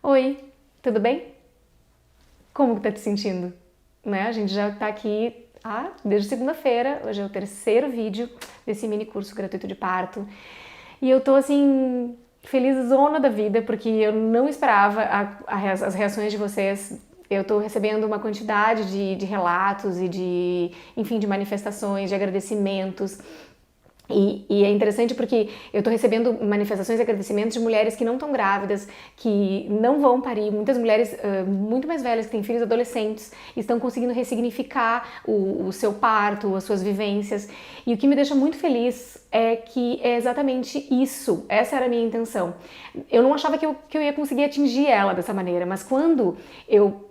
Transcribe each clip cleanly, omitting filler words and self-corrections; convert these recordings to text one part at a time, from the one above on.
Oi, tudo bem? Como que tá te sentindo? Né? A gente já tá aqui desde segunda-feira, hoje é o terceiro vídeo desse mini curso gratuito de parto. E eu tô assim, felizona da vida, porque eu não esperava as reações de vocês. Eu tô recebendo uma quantidade de relatos e enfim, de manifestações, de agradecimentos. E é interessante porque eu estou recebendo manifestações e agradecimentos de mulheres que não estão grávidas, que não vão parir, muitas mulheres muito mais velhas que têm filhos adolescentes estão conseguindo ressignificar o seu parto, as suas vivências. E o que me deixa muito feliz é que é exatamente isso, essa era a minha intenção. Eu não achava que eu ia conseguir atingir ela dessa maneira, mas quando eu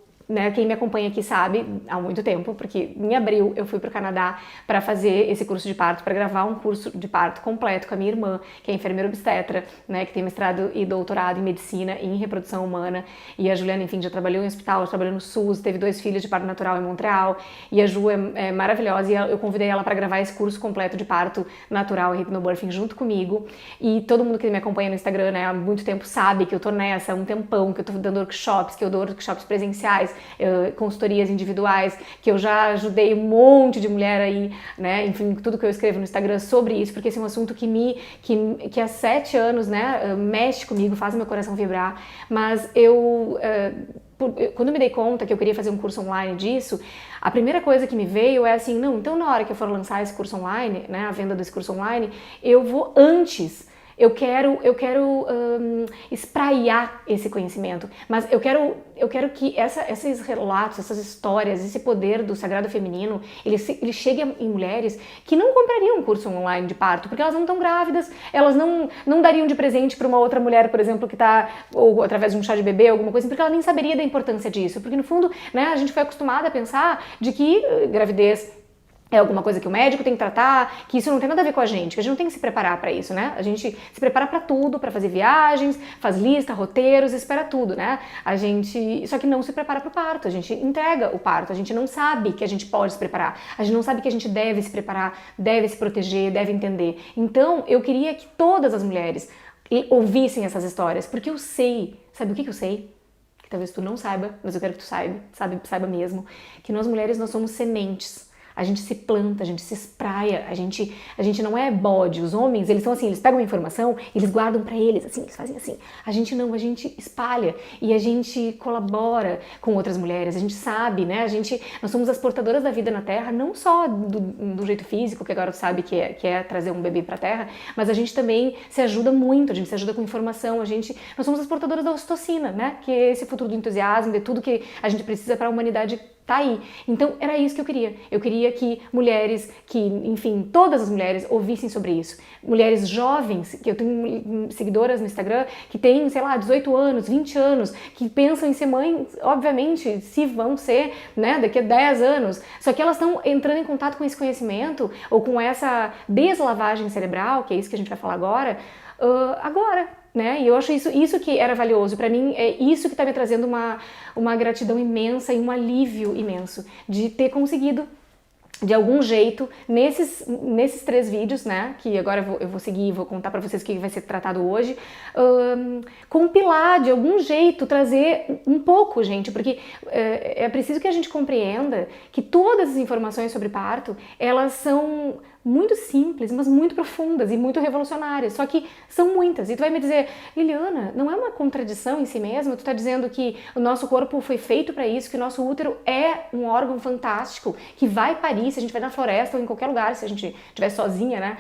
quem me acompanha aqui sabe há muito tempo, porque em abril eu fui para o Canadá para fazer esse curso de parto, para gravar um curso de parto completo com a minha irmã, que é enfermeira obstetra, né, que tem mestrado e doutorado em medicina e em reprodução humana. E a Juliana, enfim, já trabalhou em hospital, já trabalhou no SUS, teve 2 filhos de parto natural em Montreal. E a Ju é maravilhosa e eu convidei ela para gravar esse curso completo de parto natural e hypnobirthing junto comigo. E todo mundo que me acompanha no Instagram, né, há muito tempo sabe que eu tô nessa há um tempão, que eu tô dando workshops, que eu dou workshops presenciais, consultorias individuais, que eu já ajudei um monte de mulher aí, né, enfim, tudo que eu escrevo no Instagram sobre isso, porque esse é um assunto que há 7 anos, né, mexe comigo, faz meu coração vibrar, mas quando eu me dei conta que eu queria fazer um curso online disso, a primeira coisa que me veio é assim, não, então na hora que eu for lançar esse curso online, né, a venda desse curso online, eu vou antes. Eu quero espraiar esse conhecimento, mas eu quero que esses relatos, essas histórias, esse poder do sagrado feminino, ele chegue em mulheres que não comprariam um curso online de parto, porque elas não estão grávidas, elas não dariam de presente para uma outra mulher, por exemplo, que está, ou através de um chá de bebê, alguma coisa, porque ela nem saberia da importância disso, porque no fundo, né, a gente foi acostumada a pensar de que gravidez é alguma coisa que o médico tem que tratar, que isso não tem nada a ver com a gente, que a gente não tem que se preparar para isso, né? A gente se prepara para tudo, para fazer viagens, faz lista, roteiros, espera tudo, né? A gente só que não se prepara para o parto, a gente entrega o parto, a gente não sabe que a gente pode se preparar, a gente não sabe que a gente deve se preparar, deve se proteger, deve entender. Então, eu queria que todas as mulheres ouvissem essas histórias, porque eu sei, sabe o que eu sei? Que talvez tu não saiba, mas eu quero que tu saiba mesmo, que nós mulheres nós somos sementes. A gente se planta, a gente se espraia, a gente não é bode. Os homens, eles são assim, eles pegam a informação e eles guardam pra eles, assim, eles fazem assim. A gente não, a gente espalha e a gente colabora com outras mulheres, a gente sabe, né? Nós somos as portadoras da vida na Terra, não só do jeito físico, que agora tu sabe que é trazer um bebê pra Terra, mas a gente também se ajuda muito, a gente se ajuda com informação, nós somos as portadoras da ocitocina, né? Que é esse futuro do entusiasmo, de tudo que a gente precisa para a humanidade tá aí. Então era isso que eu queria. Eu queria que mulheres, enfim, todas as mulheres ouvissem sobre isso. Mulheres jovens, que eu tenho seguidoras no Instagram que têm, sei lá, 18 anos, 20 anos, que pensam em ser mãe, obviamente, se vão ser, né, daqui a 10 anos. Só que elas estão entrando em contato com esse conhecimento ou com essa deslavagem cerebral, que é isso que a gente vai falar agora, né? E eu acho isso que era valioso. Para mim, é isso que está me trazendo uma gratidão imensa e um alívio imenso de ter conseguido, de algum jeito, nesses 3 vídeos, né, que agora eu vou seguir e vou contar pra vocês o que vai ser tratado hoje, compilar, de algum jeito, trazer um pouco, gente, porque é preciso que a gente compreenda que todas as informações sobre parto, elas são muito simples, mas muito profundas e muito revolucionárias, só que são muitas. E tu vai me dizer, Liliana, não é uma contradição em si mesma? Tu tá dizendo que o nosso corpo foi feito para isso, que o nosso útero é um órgão fantástico, que vai parir, se a gente vai na floresta ou em qualquer lugar, se a gente estiver sozinha, né?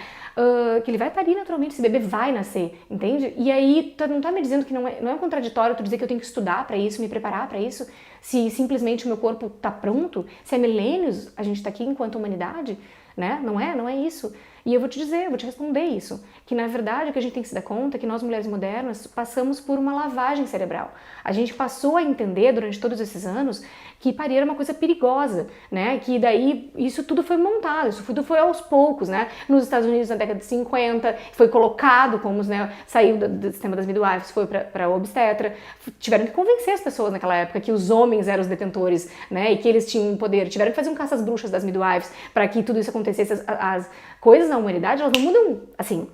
Que ele vai parir naturalmente, esse bebê vai nascer, entende? E aí, tu não tá me dizendo que não é contraditório tu dizer que eu tenho que estudar para isso, me preparar para isso, se simplesmente o meu corpo tá pronto, se há milênios a gente tá aqui enquanto humanidade, né? Não é isso. E eu vou te dizer, eu vou te responder isso, que na verdade o que a gente tem que se dar conta é que nós mulheres modernas passamos por uma lavagem cerebral. A gente passou a entender durante todos esses anos que parir era uma coisa perigosa, né? Que daí isso tudo foi montado, isso tudo foi aos poucos, né? Nos Estados Unidos na década de 50 foi colocado como, né, saiu do sistema das midwives, foi para obstetra, tiveram que convencer as pessoas naquela época que os homens eram os detentores, né? E que eles tinham poder, tiveram que fazer um caça às bruxas das midwives para que tudo isso acontecesse. As coisas na humanidade, elas não mudam assim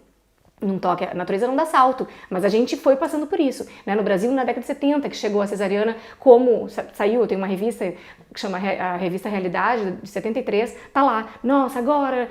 Num toque, a natureza não dá salto, mas a gente foi passando por isso, né? No Brasil, na década de 70, que chegou a cesariana, como saiu, tem uma revista que chama a Revista Realidade, de 73, tá lá, nossa, agora,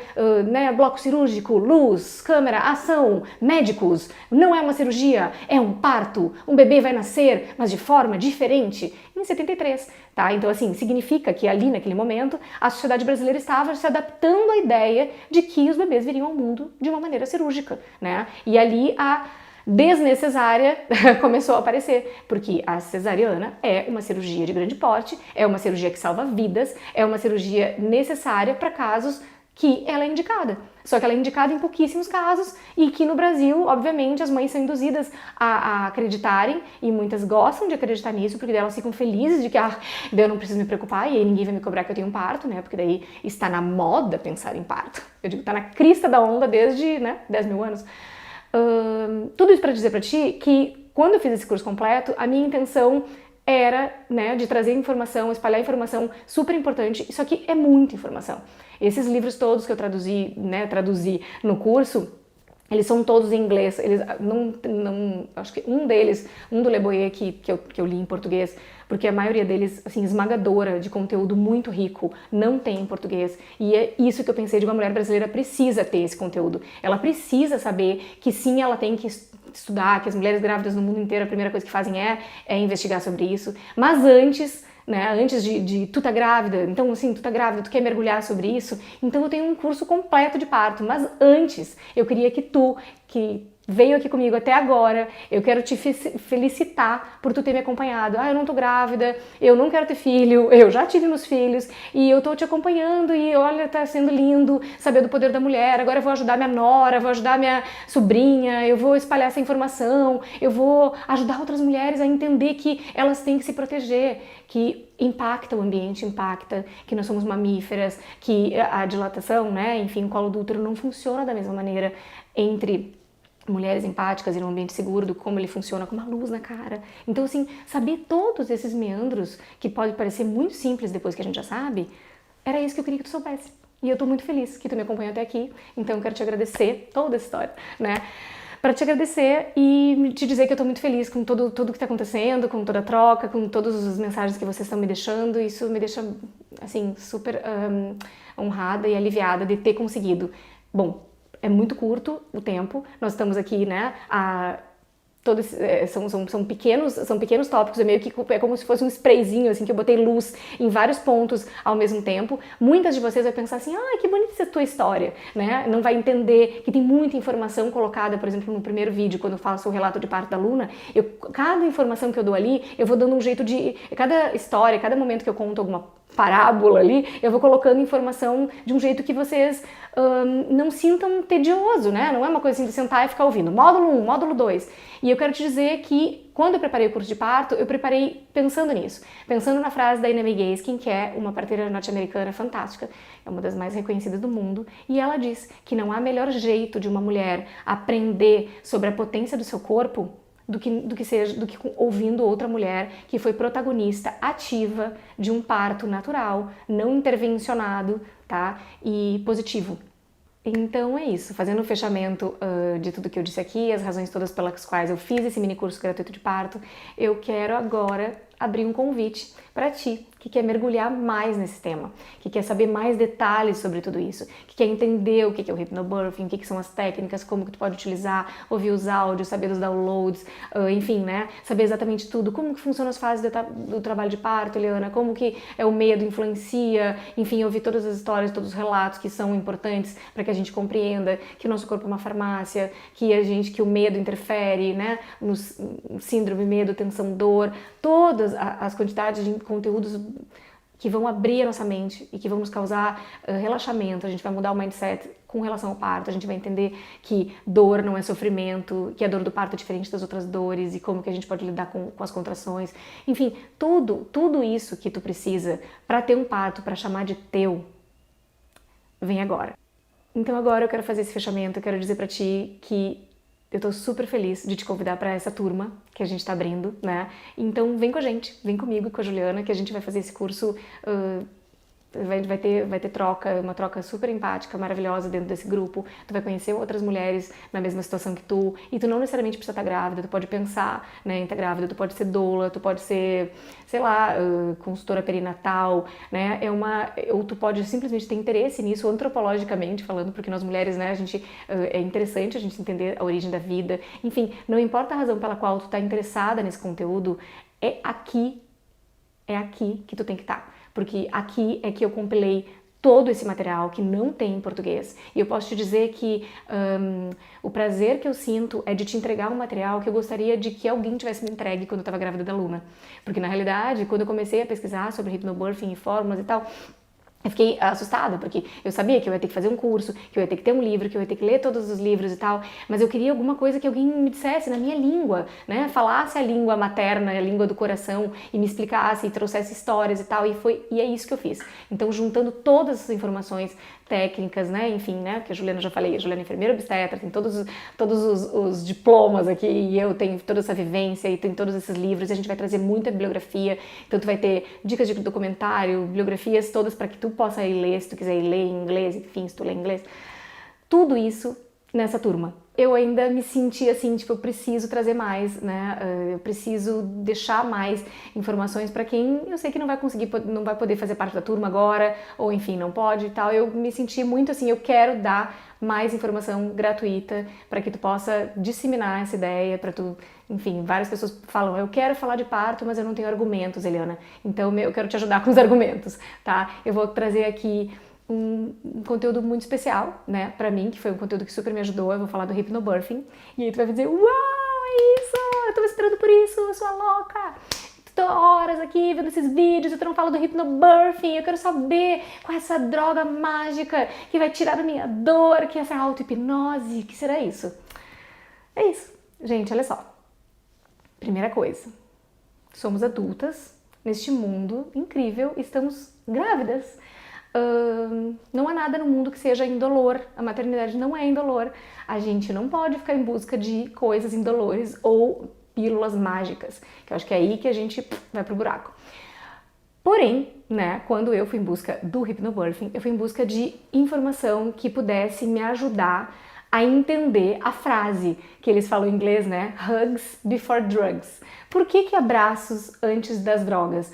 né, bloco cirúrgico, luz, câmera, ação, médicos, não é uma cirurgia, é um parto, um bebê vai nascer, mas de forma diferente, em 73, tá? Então, assim, significa que ali, naquele momento, a sociedade brasileira estava se adaptando à ideia de que os bebês viriam ao mundo de uma maneira cirúrgica, né? E ali a desnecessária começou a aparecer, porque a cesariana é uma cirurgia de grande porte, é uma cirurgia que salva vidas, é uma cirurgia necessária para casos que ela é indicada. Só que ela é indicada em pouquíssimos casos e que no Brasil, obviamente, as mães são induzidas a acreditarem e muitas gostam de acreditar nisso, porque daí elas ficam felizes de que eu não preciso me preocupar e aí ninguém vai me cobrar que eu tenho um parto, né? Porque daí está na moda pensar em parto. Eu digo, está na crista da onda desde, né, 10 mil anos. Tudo isso para dizer para ti que quando eu fiz esse curso completo, a minha intenção era, né, de trazer informação, espalhar informação super importante. Isso aqui é muita informação. Esses livros todos que eu traduzi, né, no curso, eles são todos em inglês. Eles não acho que um deles, do Le Boyer que eu li em português, porque a maioria deles, assim, esmagadora, de conteúdo muito rico, não tem em português. E é isso que eu pensei, de uma mulher brasileira precisa ter esse conteúdo. Ela precisa saber que sim, ela tem que estudar, que as mulheres grávidas no mundo inteiro, a primeira coisa que fazem é investigar sobre isso. Mas antes, né, antes de tu tá grávida, então assim, tu tá grávida, tu quer mergulhar sobre isso, então eu tenho um curso completo de parto, mas antes eu queria que tu, que veio aqui comigo até agora, eu quero te felicitar por tu ter me acompanhado. Eu não tô grávida, eu não quero ter filho, eu já tive meus filhos e eu tô te acompanhando e olha, tá sendo lindo saber do poder da mulher, agora eu vou ajudar minha nora, vou ajudar minha sobrinha, eu vou espalhar essa informação, eu vou ajudar outras mulheres a entender que elas têm que se proteger, que impacta o ambiente, impacta que nós somos mamíferas, que a dilatação, né, enfim, o colo do útero não funciona da mesma maneira entre mulheres empáticas e num ambiente seguro, do como ele funciona com uma luz na cara. Então, assim, saber todos esses meandros, que pode parecer muito simples depois que a gente já sabe, era isso que eu queria que tu soubesse. E eu tô muito feliz que tu me acompanhou até aqui, então eu quero te agradecer toda essa história, né? Para te agradecer e te dizer que eu tô muito feliz com tudo que tá acontecendo, com toda a troca, com todas as mensagens que vocês estão me deixando. Isso me deixa, assim, super honrada e aliviada de ter conseguido. Bom, é muito curto o tempo, nós estamos aqui, né, são pequenos tópicos, é meio que é como se fosse um sprayzinho, assim, que eu botei luz em vários pontos ao mesmo tempo. Muitas de vocês vão pensar assim, que bonita essa tua história, né? Não vai entender que tem muita informação colocada, por exemplo, no primeiro vídeo, quando eu faço o relato de parto da Luna, cada informação que eu dou ali, eu vou dando um jeito de, cada história, cada momento que eu conto alguma parábola ali, eu vou colocando informação de um jeito que vocês não sintam tedioso, né? Não é uma coisa assim de sentar e ficar ouvindo. Módulo 1, módulo 2. E eu quero te dizer que quando eu preparei o curso de parto, eu preparei pensando nisso. Pensando na frase da Ina May Gaskin, que é uma parteira norte-americana fantástica, é uma das mais reconhecidas do mundo, e ela diz que não há melhor jeito de uma mulher aprender sobre a potência do seu corpo do que ouvindo outra mulher que foi protagonista ativa de um parto natural, não intervencionado, tá? E positivo. Então é isso, fazendo o fechamento de tudo que eu disse aqui, as razões todas pelas quais eu fiz esse mini curso gratuito de parto, eu quero agora abrir um convite para ti que quer mergulhar mais nesse tema, que quer saber mais detalhes sobre tudo isso, que quer entender o que é o hypnobirthing, o que são as técnicas, como que tu pode utilizar, ouvir os áudios, saber dos downloads, enfim, né, saber exatamente tudo, como que funcionam as fases do trabalho de parto, Eliana, como que o medo influencia, enfim, ouvir todas as histórias, todos os relatos que são importantes para que a gente compreenda que o nosso corpo é uma farmácia, que o medo interfere, né, no síndrome, medo, tensão, dor, todas as quantidades de conteúdos que vão abrir a nossa mente e que vão nos causar relaxamento. A gente vai mudar o mindset com relação ao parto, a gente vai entender que dor não é sofrimento, que a dor do parto é diferente das outras dores e como que a gente pode lidar com as contrações. Enfim, tudo isso que tu precisa para ter um parto, para chamar de teu, vem agora. Então agora eu quero fazer esse fechamento, eu quero dizer para ti que eu tô super feliz de te convidar para essa turma que a gente tá abrindo, né? Então vem com a gente, vem comigo, com a Juliana, que a gente vai fazer esse curso Vai ter troca, uma troca super empática, maravilhosa dentro desse grupo. Tu vai conhecer outras mulheres na mesma situação que tu, e tu não necessariamente precisa estar grávida, tu pode pensar, né, em estar grávida, tu pode ser doula, tu pode ser, sei lá, consultora perinatal, né, ou tu pode simplesmente ter interesse nisso, antropologicamente falando, porque nós mulheres, né, é interessante a gente entender a origem da vida, enfim, não importa a razão pela qual tu tá interessada nesse conteúdo, é aqui que tu tem que estar. Porque aqui é que eu compilei todo esse material que não tem em português. E eu posso te dizer que o prazer que eu sinto é de te entregar um material que eu gostaria de que alguém tivesse me entregue quando eu estava grávida da Luna. Porque na realidade, quando eu comecei a pesquisar sobre hypnobirthing e fórmulas e tal, eu fiquei assustada, porque eu sabia que eu ia ter que fazer um curso, que eu ia ter que ter um livro, que eu ia ter que ler todos os livros e tal, mas eu queria alguma coisa que alguém me dissesse na minha língua, né? Falasse a língua materna, a língua do coração, e me explicasse, e trouxesse histórias e tal, e é isso que eu fiz. Então, juntando todas essas informações técnicas, né? Enfim, né? Porque a Juliana, já falei, a Juliana é enfermeira obstetra, tem todos os diplomas aqui, e eu tenho toda essa vivência, e tem todos esses livros, e a gente vai trazer muita bibliografia, então tu vai ter dicas de documentário, bibliografias todas para que tu possa ir ler, se tu quiser ir ler em inglês, enfim, se tu ler em inglês, tudo isso nessa turma. Eu ainda me senti assim, tipo, eu preciso trazer mais, né? Eu preciso deixar mais informações para quem eu sei que não vai conseguir, não vai poder fazer parte da turma agora, ou enfim, não pode e tal. Eu me senti muito assim, eu quero dar mais informação gratuita para que tu possa disseminar essa ideia, para tu, enfim, várias pessoas falam, eu quero falar de parto, mas eu não tenho argumentos, Eliana. Então eu quero te ajudar com os argumentos, tá? Eu vou trazer aqui um conteúdo muito especial, né, pra mim, que foi um conteúdo que super me ajudou. Eu vou falar do hypnobirthing, e aí tu vai dizer, uau, é isso, eu tava esperando por isso, eu sou a louca, tô horas aqui vendo esses vídeos e tu não fala do hypnobirthing, eu quero saber qual é essa droga mágica que vai tirar a minha dor, que é essa auto-hipnose, que será isso? É isso, gente, olha só, primeira coisa, somos adultas neste mundo incrível, estamos grávidas. Não há nada no mundo que seja indolor, a maternidade não é indolor, a gente não pode ficar em busca de coisas indolores ou pílulas mágicas, que eu acho que é aí que a gente vai pro buraco. Porém, né, quando eu fui em busca do hypnobirthing, eu fui em busca de informação que pudesse me ajudar a entender a frase que eles falam em inglês, né, hugs before drugs. Por que abraços antes das drogas?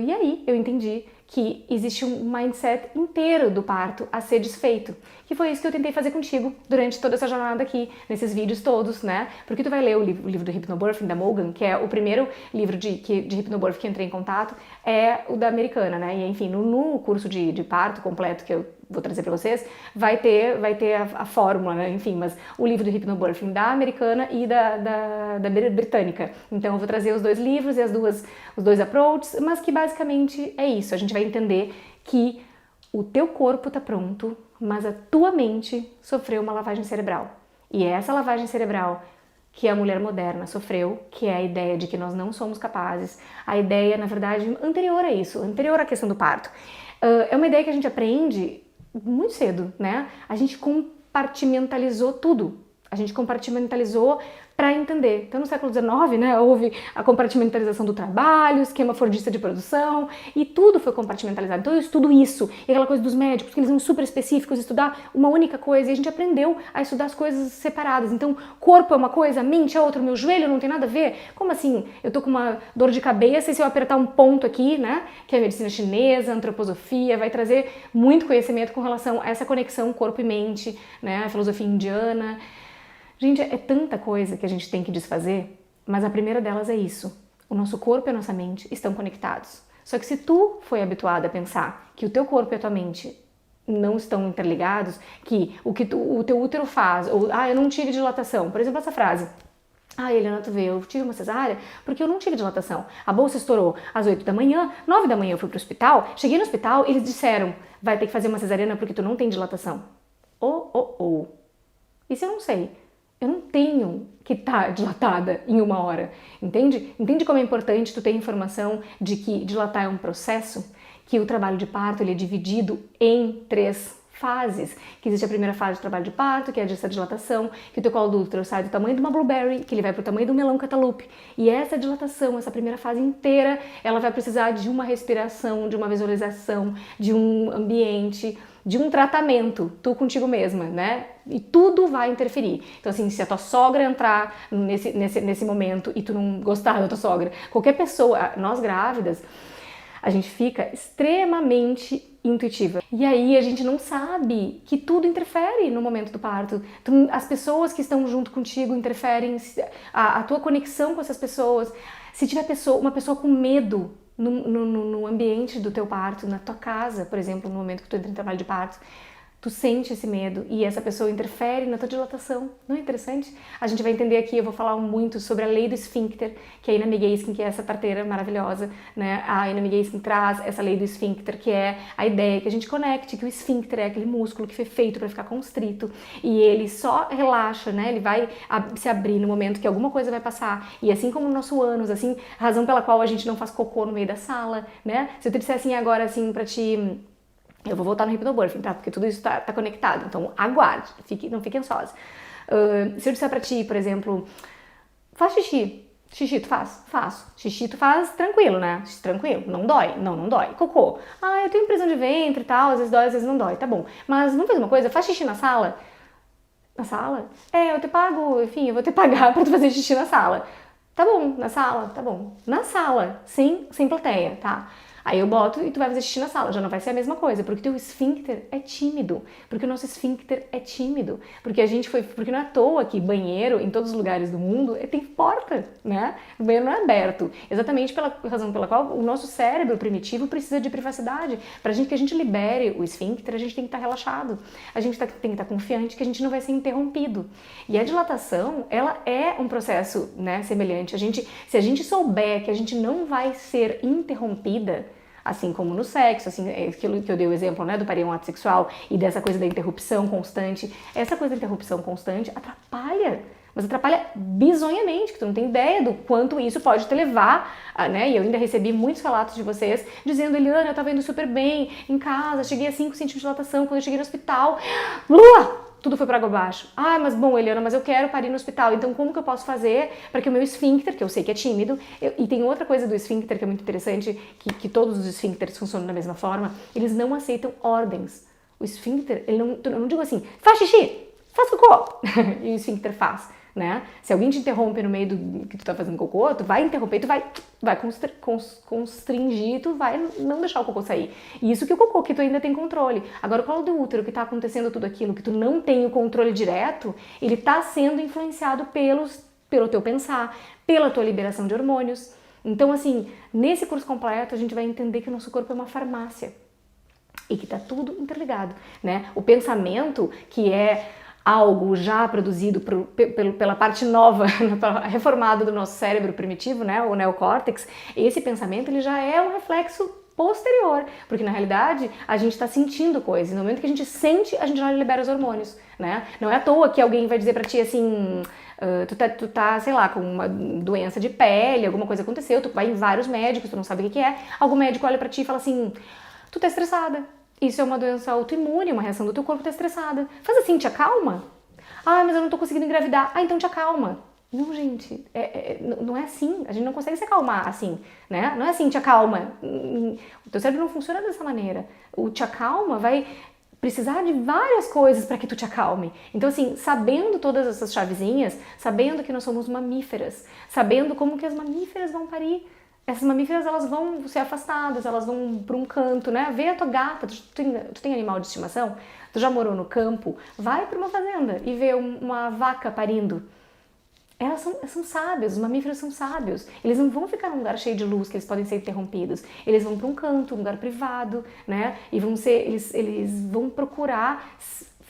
E aí eu entendi que existe um mindset inteiro do parto a ser desfeito. Que foi isso que eu tentei fazer contigo durante toda essa jornada aqui, nesses vídeos todos, né? Porque tu vai ler o livro do Hypnobirthing, da Mogan, que é o primeiro livro de Hypnobirthing que eu entrei em contato, é o da americana, né? E enfim, no curso de parto completo que eu vou trazer para vocês, vai ter a fórmula, né? Enfim, mas o livro do Hypnobirthing da americana e da britânica. Então eu vou trazer os dois livros e os dois approaches, mas que basicamente é isso. A gente vai entender que o teu corpo tá pronto, mas a tua mente sofreu uma lavagem cerebral. E é essa lavagem cerebral que a mulher moderna sofreu, que é a ideia de que nós não somos capazes, a ideia, na verdade, anterior a isso, anterior à questão do parto. É uma ideia que a gente aprende muito cedo, né? A gente compartimentalizou tudo. A gente compartimentalizou para entender. Então, no século XIX, né, houve a compartimentalização do trabalho, esquema fordista de produção, e tudo foi compartimentalizado. Então, eu estudo isso, e aquela coisa dos médicos, que eles são super específicos, estudar uma única coisa, e a gente aprendeu a estudar as coisas separadas. Então, corpo é uma coisa, mente é outra, meu joelho não tem nada a ver. Como assim? Eu tô com uma dor de cabeça, e se eu apertar um ponto aqui, né, que é a medicina chinesa, a antroposofia, vai trazer muito conhecimento com relação a essa conexão corpo e mente, né, a filosofia indiana. Gente, é tanta coisa que a gente tem que desfazer, mas a primeira delas é isso. O nosso corpo e a nossa mente estão conectados. Só que se tu foi habituado a pensar que o teu corpo e a tua mente não estão interligados, que o teu útero faz, ou eu não tive dilatação. Por exemplo, essa frase. Eliana, tu vê, eu tive uma cesárea porque eu não tive dilatação. A bolsa estourou às 8 da manhã, 9 da manhã eu fui pro hospital, cheguei no hospital, eles disseram, vai ter que fazer uma cesariana porque tu não tem dilatação. Isso eu não sei. Eu não tenho que estar dilatada em 1 hora, entende? Entende como é importante tu ter informação de que dilatar é um processo? Que o trabalho de parto ele é dividido em 3 fases, que existe a primeira fase de trabalho de parto, que é essa dilatação, que o teu colo do útero sai do tamanho de uma blueberry, que ele vai para o tamanho do melão cantaloupe. E essa dilatação, essa primeira fase inteira, ela vai precisar de uma respiração, de uma visualização, de um ambiente, de um tratamento, tu contigo mesma, né? E tudo vai interferir. Então, assim, se a tua sogra entrar nesse momento e tu não gostar da tua sogra, qualquer pessoa, nós grávidas, a gente fica extremamente intuitiva. E aí a gente não sabe que tudo interfere no momento do parto. As pessoas que estão junto contigo interferem, a tua conexão com essas pessoas. Se tiver uma pessoa com medo no ambiente do teu parto, na tua casa, por exemplo, no momento que tu entra em trabalho de parto, tu sente esse medo e essa pessoa interfere na tua dilatação. Não é interessante? A gente vai entender aqui, eu vou falar muito sobre a lei do esfíncter, que a Ina Migaskin, que é essa parteira maravilhosa, né? A Ina Migaskin traz essa lei do esfíncter, que é a ideia que a gente conecte, que o esfíncter é aquele músculo que foi feito para ficar constrito e ele só relaxa, né? Ele vai se abrir no momento que alguma coisa vai passar. E assim como o nosso ânus, assim, a razão pela qual a gente não faz cocô no meio da sala, né? Se eu te disser assim agora, assim, pra ti... Eu vou voltar no hypnobirthing, tá? Porque tudo isso tá conectado. Então, aguarde. Não fique ansiosa. Se eu disser pra ti, por exemplo, faz xixi. Xixi tu faz? Faço. Xixi tu faz tranquilo, né? Tranquilo. Não dói? Não dói. Cocô. Eu tenho prisão de ventre e tal. Às vezes dói, às vezes não dói. Tá bom. Mas vamos fazer uma coisa? Faz xixi na sala? Na sala? Eu te pago, enfim, eu vou te pagar pra tu fazer xixi na sala. Tá bom, na sala? Tá bom. Na sala, sem plateia, tá? Aí eu boto e tu vai fazer xixi na sala, já não vai ser a mesma coisa, porque teu esfíncter é tímido, porque o nosso esfíncter é tímido, porque porque não é à toa que banheiro em todos os lugares do mundo tem porta, né? O banheiro não é aberto, exatamente pela razão pela qual o nosso cérebro primitivo precisa de privacidade. Pra gente que a gente libere o esfíncter, a gente tem que estar relaxado, a gente tem que estar confiante que a gente não vai ser interrompido. E a dilatação, ela é um processo, né, semelhante. Se a gente souber que a gente não vai ser interrompida, assim como no sexo, assim, aquilo que eu dei o exemplo, né, do parir um ato sexual e dessa coisa da interrupção constante, essa coisa da interrupção constante atrapalha, mas atrapalha bizonhamente, que tu não tem ideia do quanto isso pode te levar, né, e eu ainda recebi muitos relatos de vocês dizendo, Eliana, eu tava indo super bem em casa, cheguei a 5 centímetros de dilatação, quando eu cheguei no hospital, tudo foi para água abaixo. Mas bom, Eliana, mas eu quero parir no hospital, então como que eu posso fazer para que o meu esfíncter, que eu sei que é tímido, e tem outra coisa do esfíncter que é muito interessante, que todos os esfíncteres funcionam da mesma forma, eles não aceitam ordens. O esfíncter, eu não digo assim, faz xixi, faz cocô, e o esfíncter faz, né? Se alguém te interrompe no meio do que tu tá fazendo cocô, tu vai interromper, tu vai constringir, tu vai não deixar o cocô sair. E isso que o cocô, que tu ainda tem controle. Agora o colo do útero, que tá acontecendo tudo aquilo, que tu não tem o controle direto, ele tá sendo influenciado pelo teu pensar, pela tua liberação de hormônios. Então, assim, nesse curso completo a gente vai entender que o nosso corpo é uma farmácia e que tá tudo interligado, né? O pensamento, que é algo já produzido pela parte nova, reformada do nosso cérebro primitivo, né, o neocórtex, esse pensamento ele já é um reflexo posterior, porque na realidade a gente está sentindo coisas, e no momento que a gente sente, a gente já libera os hormônios, né? Não é à toa que alguém vai dizer pra ti assim, tu tá, sei lá, com uma doença de pele, alguma coisa aconteceu, tu vai em vários médicos, tu não sabe o que é, algum médico olha pra ti e fala assim, tu tá estressada. Isso é uma doença autoimune, uma reação do teu corpo tá estressada. Faz assim, te acalma. Mas eu não tô conseguindo engravidar. Então te acalma. Não, gente, não é assim. A gente não consegue se acalmar assim, né? Não é assim, te acalma. O teu cérebro não funciona dessa maneira. O te acalma vai precisar de várias coisas para que tu te acalme. Então, assim, sabendo todas essas chavezinhas, sabendo que nós somos mamíferas, sabendo como que as mamíferas vão parir, essas mamíferas, elas vão ser afastadas, elas vão para um canto, né? Vê a tua gata, tu tem animal de estimação? Tu já morou no campo? Vai para uma fazenda e vê uma vaca parindo. Elas são sábios, os mamíferos são sábios. Eles não vão ficar num lugar cheio de luz que eles podem ser interrompidos. Eles vão para um canto, um lugar privado, né? E eles vão procurar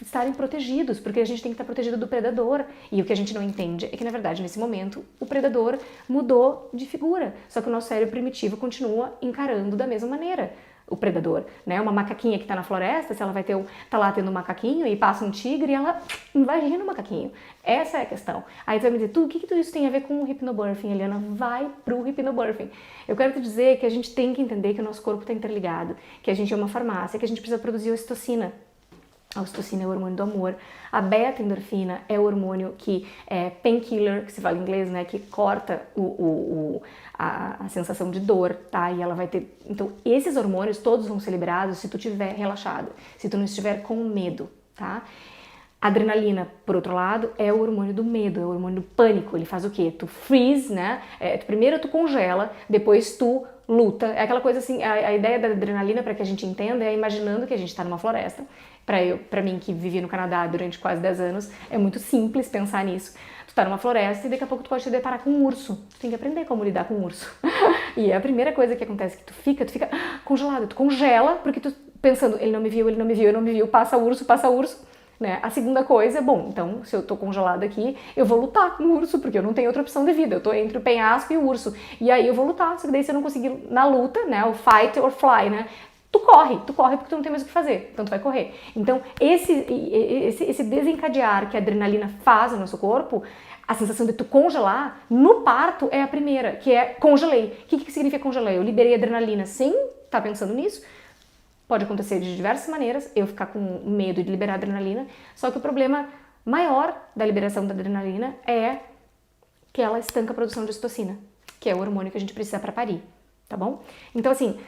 estarem protegidos, porque a gente tem que estar protegido do predador. E o que a gente não entende é que, na verdade, nesse momento, o predador mudou de figura. Só que o nosso cérebro primitivo continua encarando da mesma maneira o predador, né? Uma macaquinha que tá na floresta, se ela tá lá tendo um macaquinho e passa um tigre e ela invade no macaquinho. Essa é a questão. Aí tu vai me dizer, o que tudo isso tem a ver com o hypnobirthing, Eliana? Vai pro hypnobirthing. Eu quero te dizer que a gente tem que entender que o nosso corpo tá interligado, que a gente é uma farmácia, que a gente precisa produzir ocitocina. A ocitocina é o hormônio do amor. A beta-endorfina é o hormônio que é painkiller, que se fala em inglês, né? Que corta a sensação de dor, tá? E ela vai ter... Então, esses hormônios todos vão ser liberados se tu estiver relaxada, se tu não estiver com medo, tá? A adrenalina, por outro lado, é o hormônio do medo, é o hormônio do pânico. Ele faz o quê? Tu freeze, né? Primeiro tu congela, depois tu luta. É aquela coisa assim, a ideia da adrenalina, para que a gente entenda, é imaginando que a gente está numa floresta. Para mim, que vivi no Canadá durante quase 10 anos, é muito simples pensar nisso. Tu tá numa floresta e daqui a pouco tu pode te deparar com um urso. Tu tem que aprender como lidar com um urso. E a primeira coisa que acontece é que tu fica congelado, tu congela, porque tu pensando, ele não me viu, ele não me viu, ele não me viu, passa o urso. Né? A segunda coisa é, bom, então se eu tô congelada aqui, eu vou lutar com o urso, porque eu não tenho outra opção de vida, eu tô entre o penhasco e o urso, e aí eu vou lutar, só que daí se eu não conseguir na luta, né, o fight or fly, né, tu corre porque tu não tem mais o que fazer, então tu vai correr. Então esse desencadear que a adrenalina faz no nosso corpo, a sensação de tu congelar, no parto é a primeira, que é congelei. O que significa congelei? Eu liberei adrenalina sem estar pensando nisso. Pode acontecer de diversas maneiras, eu ficar com medo de liberar adrenalina, só que o problema maior da liberação da adrenalina é que ela estanca a produção de ocitocina, que é o hormônio que a gente precisa para parir, tá bom? Então assim,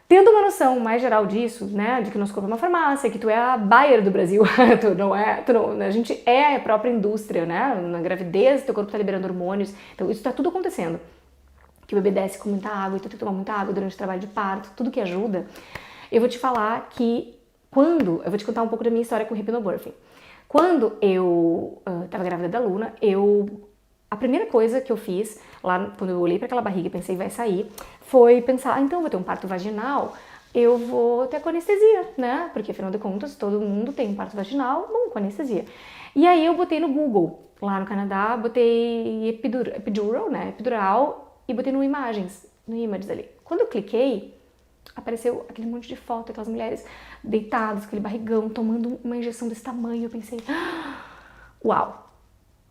tendo uma noção mais geral disso, né, de que nosso corpo é uma farmácia, que tu é a Bayer do Brasil, a gente é a própria indústria, né, na gravidez teu corpo tá liberando hormônios, então isso tá tudo acontecendo, que o bebê desce com muita água, então tem que tomar muita água durante o trabalho de parto, tudo que ajuda. Eu vou te falar que eu vou te contar um pouco da minha história com o hypnobirthing. Quando eu tava grávida da Luna, a primeira coisa que eu fiz, lá quando eu olhei para aquela barriga e pensei, vai sair, foi pensar, então eu vou ter um parto vaginal, eu vou ter com anestesia, né? Porque afinal de contas, todo mundo tem um parto vaginal, bom, com anestesia. E aí eu botei no Google, lá no Canadá, botei epidural, né? Epidural, e botei no Imagens ali. Quando eu cliquei, apareceu aquele monte de foto, aquelas mulheres deitadas, aquele barrigão, tomando uma injeção desse tamanho. Eu pensei, uau,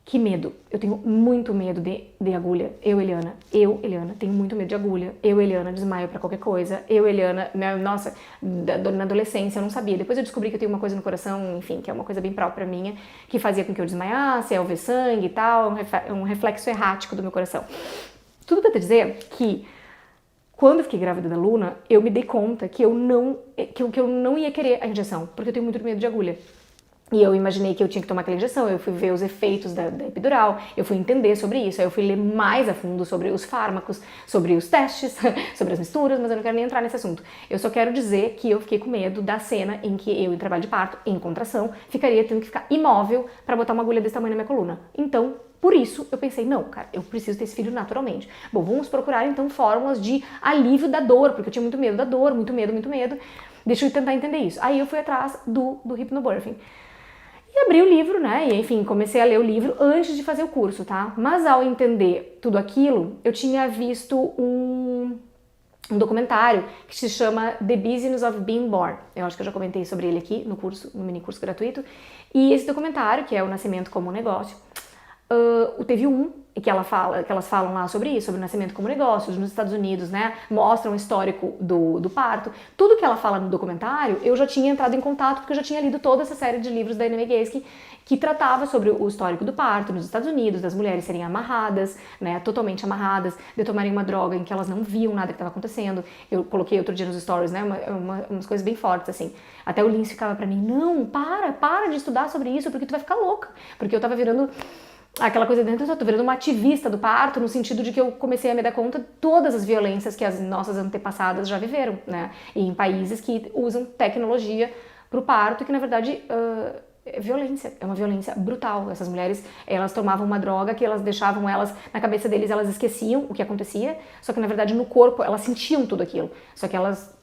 que medo. Eu tenho muito medo de agulha. Eliana, tenho muito medo de agulha. Eliana, desmaio pra qualquer coisa. Eliana, nossa, na adolescência eu não sabia. Depois eu descobri que eu tenho uma coisa no coração, enfim, que é uma coisa bem própria minha, que fazia com que eu desmaiasse, ver sangue e tal, um reflexo errático do meu coração. Tudo pra te dizer que quando eu fiquei grávida da Luna, eu me dei conta que eu não ia querer a injeção, porque eu tenho muito medo de agulha. E eu imaginei que eu tinha que tomar aquela injeção, eu fui ver os efeitos da epidural, eu fui entender sobre isso, aí eu fui ler mais a fundo sobre os fármacos, sobre os testes, sobre as misturas, mas eu não quero nem entrar nesse assunto. Eu só quero dizer que eu fiquei com medo da cena em que eu, em trabalho de parto, em contração, ficaria tendo que ficar imóvel para botar uma agulha desse tamanho na minha coluna. Então, por isso, eu pensei, não, cara, eu preciso ter esse filho naturalmente. Bom, vamos procurar então fórmulas de alívio da dor, porque eu tinha muito medo da dor, muito medo. Deixa eu tentar entender isso. Aí eu fui atrás do hypnobirthing. E abri o livro, né, e enfim, comecei a ler o livro antes de fazer o curso, tá? Mas ao entender tudo aquilo, eu tinha visto um documentário que se chama The Business of Being Born. Eu acho que eu já comentei sobre ele aqui no mini curso gratuito. E esse documentário, que é O Nascimento como um Negócio, teve que elas falam lá sobre isso, sobre o nascimento como negócio, nos Estados Unidos, né, mostram o histórico do parto. Tudo que ela fala no documentário, eu já tinha entrado em contato, porque eu já tinha lido toda essa série de livros da Amy Gayski, que tratava sobre o histórico do parto nos Estados Unidos, das mulheres serem amarradas, né, totalmente amarradas, de tomarem uma droga em que elas não viam nada que estava acontecendo. Eu coloquei outro dia nos stories, né, umas coisas bem fortes, assim. Até o Lince ficava pra mim, não, para de estudar sobre isso, porque tu vai ficar louca. Porque eu tava virando aquela coisa dentro, eu tô virando uma ativista do parto, no sentido de que eu comecei a me dar conta de todas as violências que as nossas antepassadas já viveram, né? E em países que usam tecnologia pro parto, que na verdade é violência, é uma violência brutal. Essas mulheres, elas tomavam uma droga que elas deixavam elas, na cabeça deles elas esqueciam o que acontecia, só que na verdade no corpo elas sentiam tudo aquilo, só que elas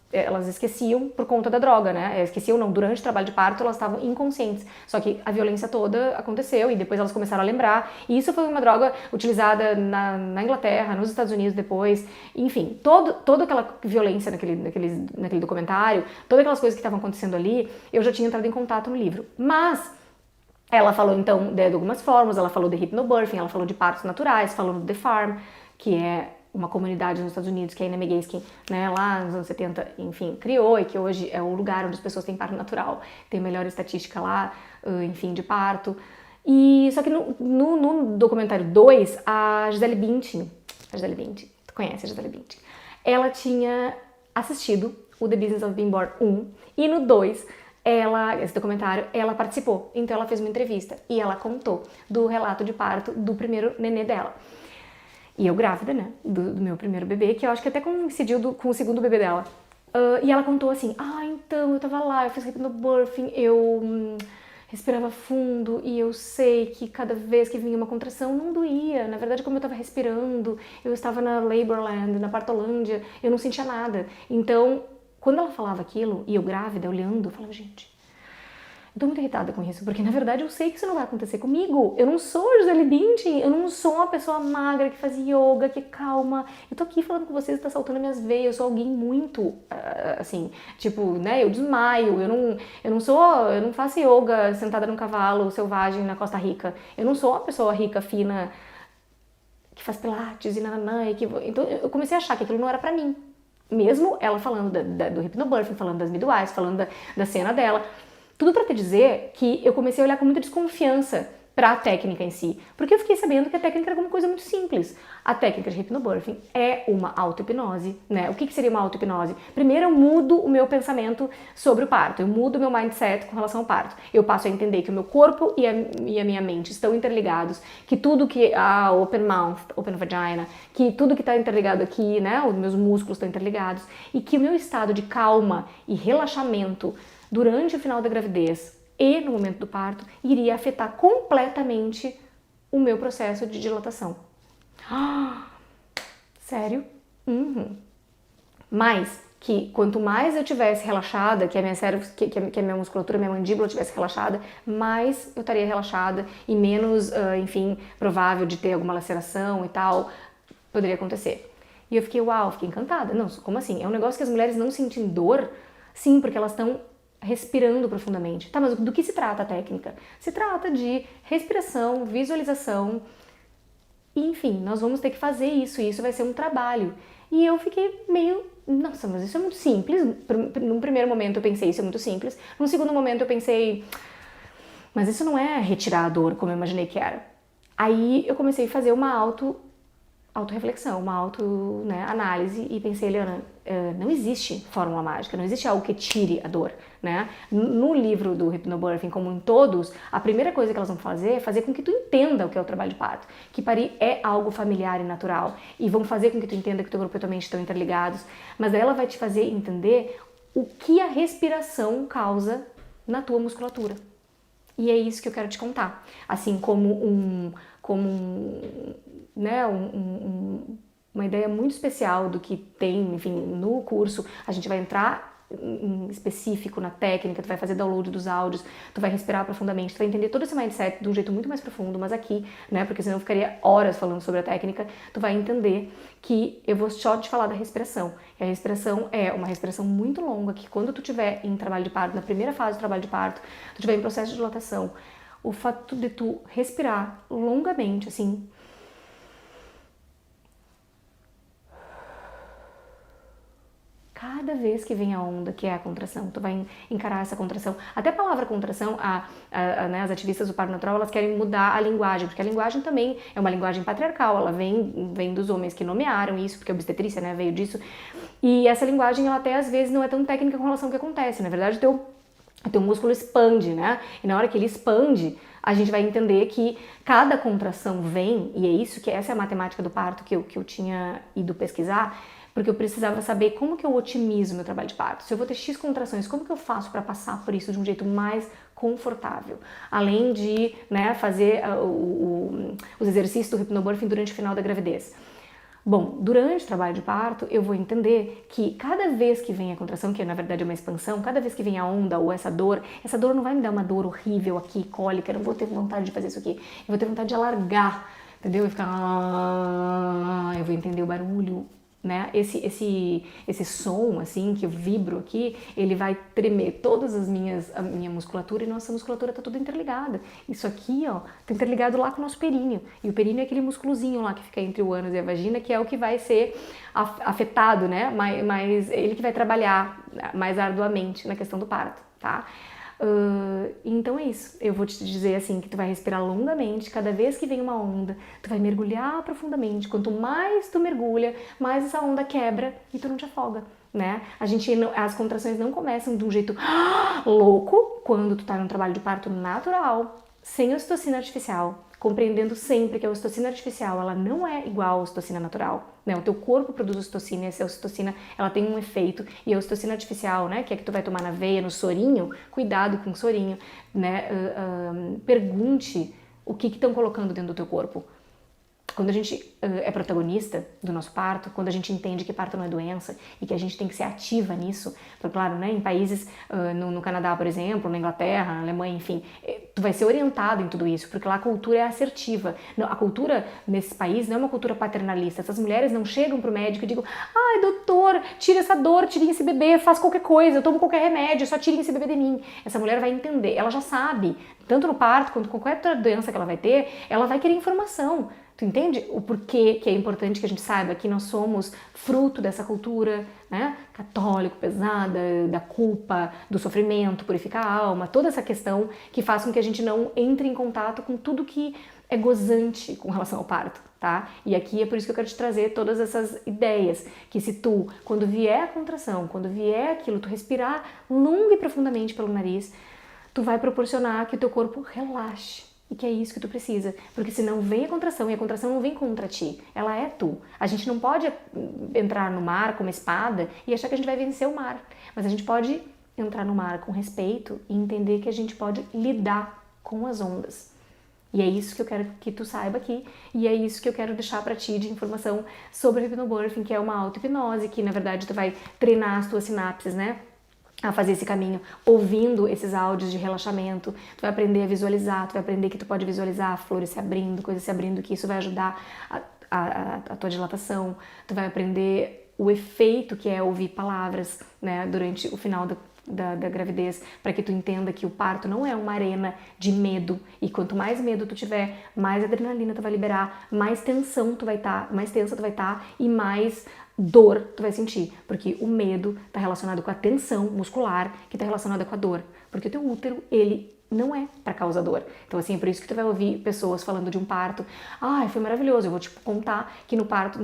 esqueciam por conta da droga, né? Esqueciam não, durante o trabalho de parto elas estavam inconscientes, só que a violência toda aconteceu e depois elas começaram a lembrar, e isso foi uma droga utilizada na Inglaterra, nos Estados Unidos depois, enfim, toda aquela violência naquele documentário, todas aquelas coisas que estavam acontecendo ali, eu já tinha entrado em contato no livro, mas ela falou então de algumas formas, ela falou de hypnobirthing, ela falou de partos naturais, falou do The Farm, que é uma comunidade nos Estados Unidos, que é a Ina Megansky, né, lá nos anos 70, enfim, criou, e que hoje é o lugar onde as pessoas têm parto natural, tem melhor estatística lá, enfim, de parto. E só que no documentário 2, a Gisele Bündchen, tu conhece a Gisele Bündchen, ela tinha assistido o The Business of Being Born 1, e no 2, esse documentário, ela participou. Então ela fez uma entrevista e ela contou do relato de parto do primeiro nenê dela. E eu grávida, né, do meu primeiro bebê, que eu acho que até coincidiu com o segundo bebê dela. E ela contou assim, então eu tava lá, eu fiz hypnobirthing, eu respirava fundo e eu sei que cada vez que vinha uma contração não doía. Na verdade, como eu tava respirando, eu estava na Laborland, na Partolândia, eu não sentia nada. Então, quando ela falava aquilo, e eu grávida, olhando, eu falava, gente, eu tô muito irritada com isso, porque na verdade eu sei que isso não vai acontecer comigo. Eu não sou a Gisele Bündchen, eu não sou uma pessoa magra que faz yoga, que é calma. Eu tô aqui falando com vocês, tá saltando minhas veias, eu sou alguém muito, assim, tipo, né, eu desmaio, eu não faço yoga sentada num cavalo selvagem na Costa Rica. Eu não sou uma pessoa rica, fina, que faz pilates e nananã, então eu comecei a achar que aquilo não era pra mim. Mesmo ela falando do hypnobirthing, falando das midwives, falando da cena dela. Tudo pra te dizer que eu comecei a olhar com muita desconfiança para a técnica em si, porque eu fiquei sabendo que a técnica era uma coisa muito simples. A técnica de hypnobirthing é uma auto-hipnose, né? O que seria uma auto-hipnose? Primeiro eu mudo o meu pensamento sobre o parto, eu mudo o meu mindset com relação ao parto. Eu passo a entender que o meu corpo e a minha mente estão interligados, que tudo que a open mouth, open vagina, que tudo que está interligado aqui, né? Os meus músculos estão interligados e que o meu estado de calma e relaxamento durante o final da gravidez e no momento do parto, iria afetar completamente o meu processo de dilatação. Sério? Mas que quanto mais eu tivesse relaxada, que a minha musculatura, minha mandíbula tivesse relaxada, mais eu estaria relaxada e menos, enfim, provável de ter alguma laceração e tal, poderia acontecer. E eu fiquei, fiquei encantada. Não, como assim? É um negócio que as mulheres não sentem dor? Sim, porque elas estão respirando profundamente. Tá, mas do que se trata a técnica? Se trata de respiração, visualização, e, enfim, nós vamos ter que fazer isso vai ser um trabalho. E eu fiquei meio, nossa, mas isso é muito simples. Num primeiro momento eu pensei, isso é muito simples. Num segundo momento eu pensei, mas isso não é retirar a dor como eu imaginei que era. Aí eu comecei a fazer uma auto-reflexão, uma auto-análise e pensei, Eliana, não existe fórmula mágica, não existe algo que tire a dor, né? No livro do Hypnobirthing, como em todos, a primeira coisa que elas vão fazer é fazer com que tu entenda o que é o trabalho de parto, que parir é algo familiar e natural, e vão fazer com que tu entenda que teu corpo e tua mente estão interligados, mas daí ela vai te fazer entender o que a respiração causa na tua musculatura. E é isso que eu quero te contar, assim como uma ideia muito especial do que tem, enfim, no curso. A gente vai entrar em específico na técnica, tu vai fazer download dos áudios, tu vai respirar profundamente, tu vai entender todo esse mindset de um jeito muito mais profundo, mas aqui, né, porque senão eu ficaria horas falando sobre a técnica, tu vai entender que eu vou só te falar da respiração. E a respiração é uma respiração muito longa, que quando tu tiver em trabalho de parto, na primeira fase do trabalho de parto, tu tiver em processo de dilatação, o fato de tu respirar longamente, assim, cada vez que vem a onda, que é a contração, tu vai encarar essa contração. Até a palavra contração, né, as ativistas do parto natural, elas querem mudar a linguagem, porque a linguagem também é uma linguagem patriarcal, ela vem dos homens que nomearam isso, porque a obstetrícia, né, veio disso. E essa linguagem, ela até às vezes não é tão técnica com relação ao que acontece. Na verdade, o teu músculo expande, né? E na hora que ele expande, a gente vai entender que cada contração vem, e é isso que essa é a matemática do parto que eu tinha ido pesquisar, porque eu precisava saber como que eu otimizo meu trabalho de parto. Se eu vou ter X contrações, como que eu faço para passar por isso de um jeito mais confortável? Além de, né, fazer os exercícios do hypnobirthing durante o final da gravidez. Bom, durante o trabalho de parto, eu vou entender que cada vez que vem a contração, que na verdade é uma expansão, cada vez que vem a onda ou essa dor não vai me dar uma dor horrível aqui, cólica, eu não vou ter vontade de fazer isso aqui, eu vou ter vontade de alargar, entendeu? E ficar... Eu vou entender o barulho, né? Esse som, assim, que eu vibro aqui, ele vai tremer a minha musculatura e nossa musculatura tá tudo interligada. Isso aqui, ó, tá interligado lá com o nosso períneo. E o períneo é aquele músculozinho lá que fica entre o ânus e a vagina, que é o que vai ser afetado, né? Mas ele que vai trabalhar mais arduamente na questão do parto, tá? Então é isso, eu vou te dizer assim que tu vai respirar longamente, cada vez que vem uma onda, tu vai mergulhar profundamente, quanto mais tu mergulha, mais essa onda quebra e tu não te afoga, né? As contrações não começam de um jeito louco quando tu tá num trabalho de parto natural, sem ocitocina artificial, compreendendo sempre que a ocitocina artificial, ela não é igual à ocitocina natural, né? O teu corpo produz ocitocina e essa ocitocina, ela tem um efeito, e a ocitocina artificial, né, que é que tu vai tomar na veia, no sorinho, cuidado com o sorinho, né? Pergunte o que estão colocando dentro do teu corpo. Quando a gente é protagonista do nosso parto, quando a gente entende que parto não é doença e que a gente tem que ser ativa nisso, porque, claro, né, em países, no Canadá, por exemplo, na Inglaterra, na Alemanha, enfim, tu vai ser orientado em tudo isso, porque lá a cultura é assertiva. A cultura nesse país não é uma cultura paternalista. Essas mulheres não chegam pro médico e digam: ai, doutor, tira essa dor, tire esse bebê, faz qualquer coisa, eu tomo qualquer remédio, só tire esse bebê de mim. Essa mulher vai entender, ela já sabe, tanto no parto quanto com qualquer outra doença que ela vai ter, ela vai querer informação. Tu entende o porquê que é importante que a gente saiba que nós somos fruto dessa cultura, né, católico, pesada, da culpa, do sofrimento, purificar a alma, toda essa questão que faz com que a gente não entre em contato com tudo que é gozante com relação ao parto, tá? E aqui é por isso que eu quero te trazer todas essas ideias, que se tu, quando vier a contração, quando vier aquilo, tu respirar longa e profundamente pelo nariz, tu vai proporcionar que o teu corpo relaxe. E que é isso que tu precisa, porque senão vem a contração e a contração não vem contra ti, ela é tu. A gente não pode entrar no mar com uma espada e achar que a gente vai vencer o mar, mas a gente pode entrar no mar com respeito e entender que a gente pode lidar com as ondas. E é isso que eu quero que tu saiba aqui, e é isso que eu quero deixar pra ti de informação sobre o hypnobirthing, que é uma auto-hipnose, que na verdade tu vai treinar as tuas sinapses, né? A fazer esse caminho, ouvindo esses áudios de relaxamento, tu vai aprender a visualizar, tu vai aprender que tu pode visualizar flores se abrindo, coisas se abrindo, que isso vai ajudar a tua dilatação, tu vai aprender o efeito que é ouvir palavras, né, durante o final da gravidez, para que tu entenda que o parto não é uma arena de medo, e quanto mais medo tu tiver, mais adrenalina tu vai liberar, mais tensão tu vai estar, mais tensa tu vai estar e mais dor tu vai sentir, porque o medo está relacionado com a tensão muscular, que está relacionada com a dor, porque o teu útero, ele não é para causar dor. Então assim, é por isso que tu vai ouvir pessoas falando de um parto: ai, foi maravilhoso. Eu vou te contar que no parto,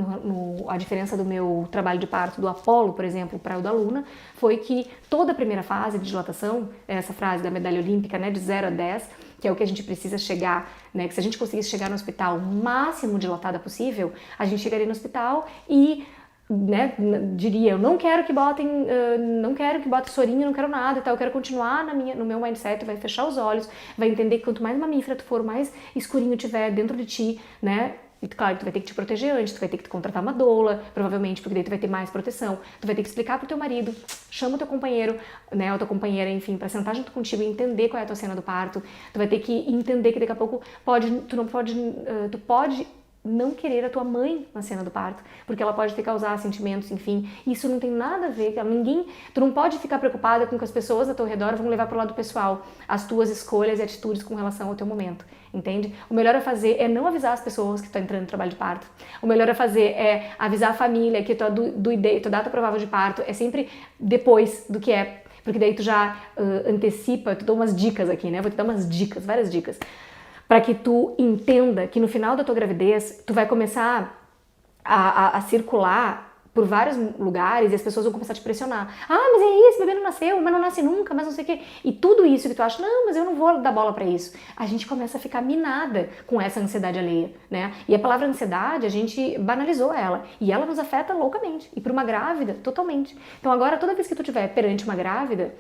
a diferença do meu trabalho de parto do Apolo, por exemplo, para o da Luna, foi que toda a primeira fase de dilatação, essa frase da medalha olímpica, né, de 0 a 10, que é o que a gente precisa chegar, né, que se a gente conseguisse chegar no hospital o máximo dilatada possível, a gente chegaria no hospital e, né, diria: eu não quero que botem sorinho, não quero nada e tal, eu quero continuar no meu mindset, vai fechar os olhos, vai entender que quanto mais mamífera tu for, mais escurinho tiver dentro de ti, né, e claro, tu vai ter que te proteger antes, tu vai ter que contratar uma doula, provavelmente, porque daí tu vai ter mais proteção, tu vai ter que explicar pro teu marido, chama o teu companheiro, né, ou tua companheira, enfim, pra sentar junto contigo e entender qual é a tua cena do parto, tu vai ter que entender que daqui a pouco tu pode não querer a tua mãe na cena do parto, porque ela pode ter causado sentimentos, enfim, isso não tem nada a ver, tu não pode ficar preocupada com que as pessoas ao teu redor vão levar pro lado pessoal as tuas escolhas e atitudes com relação ao teu momento, entende? O melhor a fazer é não avisar as pessoas que estão entrando no trabalho de parto, o melhor a fazer é avisar a família que tua data provável de parto é sempre depois do que é, porque daí tu já antecipa, tu dá umas dicas aqui, né? Vou te dar umas dicas, várias dicas, para que tu entenda que no final da tua gravidez, tu vai começar a circular por vários lugares e as pessoas vão começar a te pressionar. Ah, mas é isso, o bebê não nasceu, mas não nasce nunca, mas não sei o quê. E tudo isso que tu acha: não, mas eu não vou dar bola pra isso. A gente começa a ficar minada com essa ansiedade alheia, né? E a palavra ansiedade, a gente banalizou ela. E ela nos afeta loucamente. E para uma grávida, totalmente. Então agora, toda vez que tu estiver perante uma grávida,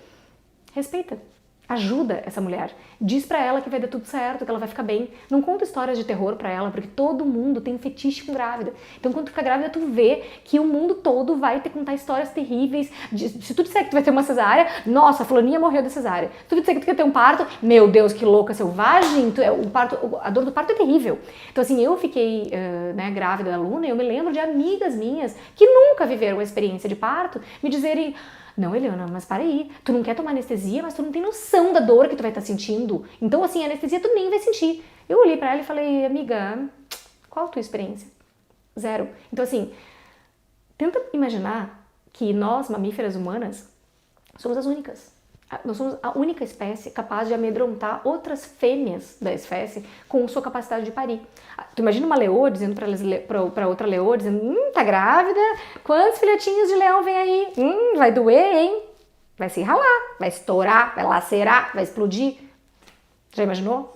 respeita. Ajuda essa mulher, diz pra ela que vai dar tudo certo, que ela vai ficar bem. Não conta histórias de terror pra ela, porque todo mundo tem um fetiche com grávida. Então quando tu fica grávida, tu vê que o mundo todo vai te contar histórias terríveis. Se tu disser que tu vai ter uma cesárea, nossa, a fulaninha morreu de cesárea. Se tu disser que tu quer ter um parto, meu Deus, que louca, selvagem, a dor do parto é terrível. Então assim, eu fiquei grávida da Luna e eu me lembro de amigas minhas que nunca nunca viveram a experiência de parto, me dizerem: não, Eliana, mas para aí, tu não quer tomar anestesia, mas tu não tem noção da dor que tu vai estar sentindo. Então, assim, a anestesia tu nem vai sentir. Eu olhei pra ela e falei: amiga, qual a tua experiência? Zero. Então, assim, tenta imaginar que nós, mamíferas humanas, somos as únicas. Nós somos a única espécie capaz de amedrontar outras fêmeas da espécie com sua capacidade de parir. Tu imagina uma leoa dizendo pra outra leoa, dizendo: tá grávida? Quantos filhotinhos de leão vem aí? Vai doer, hein? Vai se ralar, vai estourar, vai lacerar, vai explodir. Já imaginou?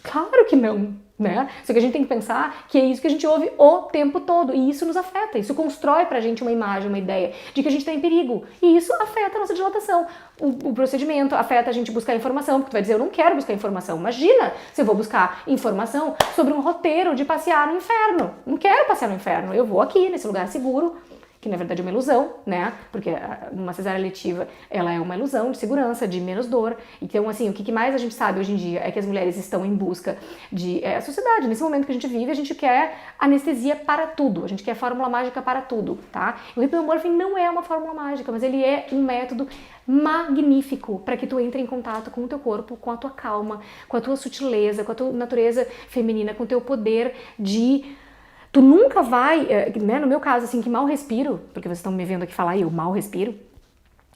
Claro que não, né? Só que a gente tem que pensar que é isso que a gente ouve o tempo todo, e isso nos afeta, isso constrói pra gente uma imagem, uma ideia de que a gente tá em perigo, e isso afeta a nossa dilatação. O procedimento afeta a gente buscar informação, porque tu vai dizer: eu não quero buscar informação. Imagina se eu vou buscar informação sobre um roteiro de passear no inferno. Não quero passear no inferno, eu vou aqui, nesse lugar seguro, que na verdade é uma ilusão, né? Porque uma cesárea letiva, ela é uma ilusão de segurança, de menos dor. Então, assim, o que mais a gente sabe hoje em dia é que as mulheres estão em busca de... a sociedade, nesse momento que a gente vive, a gente quer anestesia para tudo, a gente quer fórmula mágica para tudo, tá? O hipomorfin não é uma fórmula mágica, mas ele é um método magnífico para que tu entre em contato com o teu corpo, com a tua calma, com a tua sutileza, com a tua natureza feminina, com o teu poder de... Tu nunca vai, né, no meu caso, assim, que mal respiro, porque vocês estão me vendo aqui falar e eu mal respiro,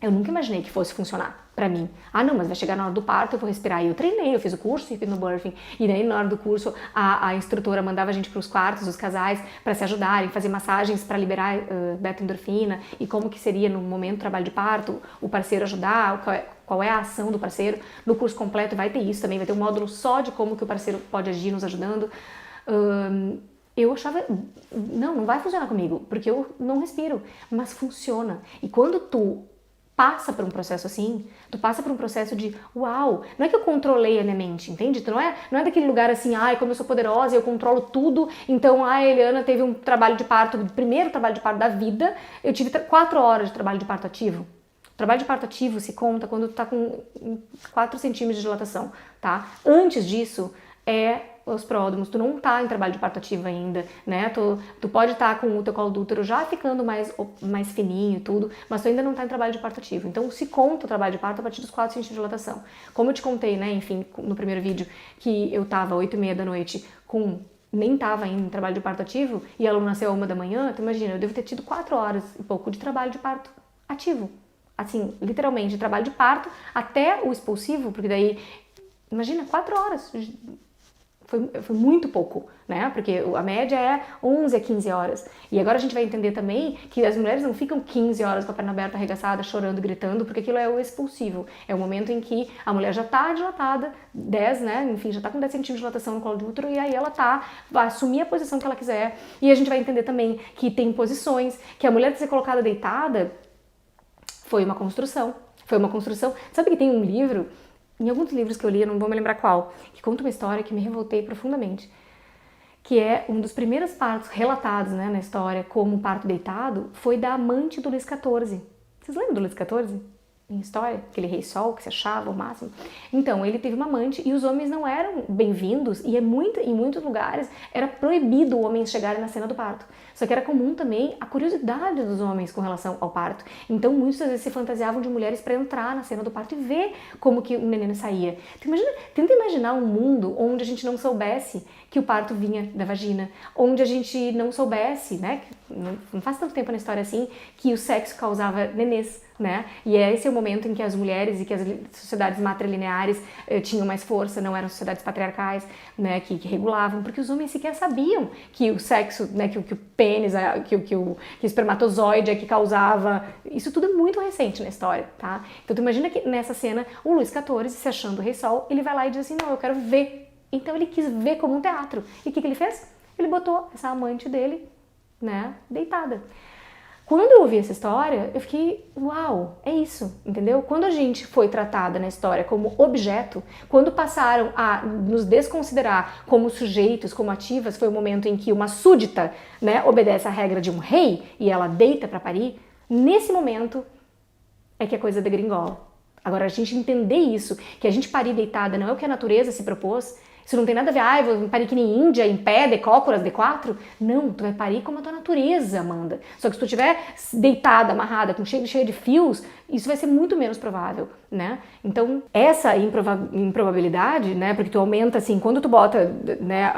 eu nunca imaginei que fosse funcionar pra mim. Ah, não, mas vai chegar na hora do parto, eu vou respirar. E eu treinei, eu fiz o curso de hipnobirthing, e daí na hora do curso a instrutora mandava a gente pros quartos, os casais, pra se ajudarem, fazer massagens pra liberar beta-endorfina, e como que seria no momento do trabalho de parto, o parceiro ajudar, qual é a ação do parceiro. No curso completo vai ter isso também, vai ter um módulo só de como que o parceiro pode agir nos ajudando. Eu achava, não vai funcionar comigo, porque eu não respiro, mas funciona. E quando tu passa por um processo assim, tu passa por um processo de uau, não é que eu controlei a minha mente, entende? Tu não é daquele lugar assim, ai, como eu sou poderosa, eu controlo tudo, então a Eliana teve um trabalho de parto, o primeiro trabalho de parto da vida, eu tive 4 horas de trabalho de parto ativo. O trabalho de parto ativo se conta quando tu tá com 4 centímetros de dilatação, tá? Antes disso, os pródromos, tu não tá em trabalho de parto ativo ainda, né? Tu pode estar com o teu colo do útero já ficando mais fininho e tudo, mas tu ainda não tá em trabalho de parto ativo. Então se conta o trabalho de parto a partir dos 4 centímetros de dilatação. Como eu te contei, né, enfim, no primeiro vídeo, que eu tava 8h30 da noite nem tava ainda em trabalho de parto ativo, e ela nasceu a 1 da manhã, tu imagina, eu devo ter tido 4 horas e pouco de trabalho de parto ativo. Assim, literalmente, trabalho de parto até o expulsivo, porque daí, imagina, 4 horas. Foi muito pouco, né? Porque a média é 11 a 15 horas. E agora a gente vai entender também que as mulheres não ficam 15 horas com a perna aberta, arregaçada, chorando, gritando, porque aquilo é o expulsivo. É o momento em que a mulher já tá dilatada, 10, né? Enfim, já tá com 10 centímetros de dilatação no colo do útero, e aí ela vai assumir a posição que ela quiser. E a gente vai entender também que tem posições, que a mulher ser colocada deitada foi uma construção. Foi uma construção. Sabe que tem um livro... Em alguns livros que eu li, eu não vou me lembrar qual, que conta uma história que me revoltei profundamente, que é um dos primeiros partos relatados, né, na história como parto deitado, foi da amante do Luís XIV. Vocês lembram do Luís XIV? Em história? Aquele rei sol que se achava o máximo. Então, ele teve uma amante e os homens não eram bem-vindos, e em muitos lugares era proibido o homem chegar na cena do parto. Só que era comum também a curiosidade dos homens com relação ao parto. Então, muitas vezes se fantasiavam de mulheres para entrar na cena do parto e ver como que o menino saía. Então, tenta imaginar um mundo onde a gente não soubesse que o parto vinha da vagina, onde a gente não soubesse, né, não faz tanto tempo na história assim, que o sexo causava nenês, né? E esse é o momento em que as mulheres e que as sociedades matrilineares tinham mais força, não eram sociedades patriarcais, né, que regulavam, porque os homens sequer sabiam que o sexo, né, que o pênis, que o espermatozoide é que causava. Isso tudo é muito recente na história, tá? Então tu imagina que nessa cena o Luís XIV, se achando o rei sol, ele vai lá e diz assim: não, eu quero ver. Então ele quis ver como um teatro. E o que ele fez? Ele botou essa amante dele, né, deitada. Quando eu ouvi essa história, eu fiquei, uau, é isso, entendeu? Quando a gente foi tratada na história como objeto, quando passaram a nos desconsiderar como sujeitos, como ativas, foi o momento em que uma súdita, né, obedece à regra de um rei e ela deita para parir, nesse momento é que a coisa degringola. Agora, a gente entender isso, que a gente parir deitada não é o que a natureza se propôs, Isso não tem nada a ver, eu vou parir que nem Índia, em pé, decócoras, D4. Não, tu vai parir como a tua natureza, Amanda. Só que se tu estiver deitada, amarrada, com cheia de fios, isso vai ser muito menos provável, né? Então, essa improbabilidade, né? Porque tu aumenta, assim, quando tu bota, né,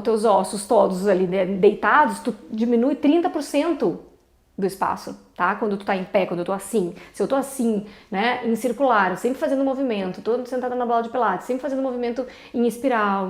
teus ossos todos ali, né, deitados, tu diminui 30% do espaço, tá? Quando tu tá em pé, quando eu tô assim. Se eu tô assim, né, em circular, sempre fazendo movimento, tô sentada na bola de pilates, sempre fazendo movimento em espiral,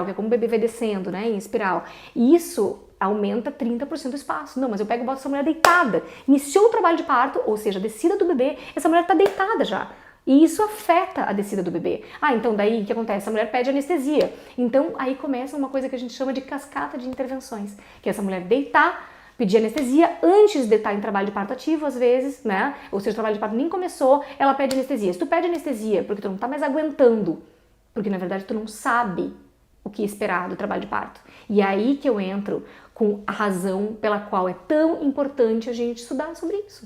que é como o bebê vai descendo, né, em espiral. Isso aumenta 30% do espaço. Não, mas eu pego e boto essa mulher deitada. Iniciou o trabalho de parto, ou seja, a descida do bebê, essa mulher tá deitada já. E isso afeta a descida do bebê. Então daí o que acontece? A mulher pede anestesia. Então aí começa uma coisa que a gente chama de cascata de intervenções, que é essa mulher deitar, pedir anestesia antes de estar em trabalho de parto ativo, às vezes, né? Ou seja, o trabalho de parto nem começou, ela pede anestesia. Se tu pede anestesia porque tu não tá mais aguentando, porque na verdade tu não sabe o que esperar do trabalho de parto. E é aí que eu entro com a razão pela qual é tão importante a gente estudar sobre isso.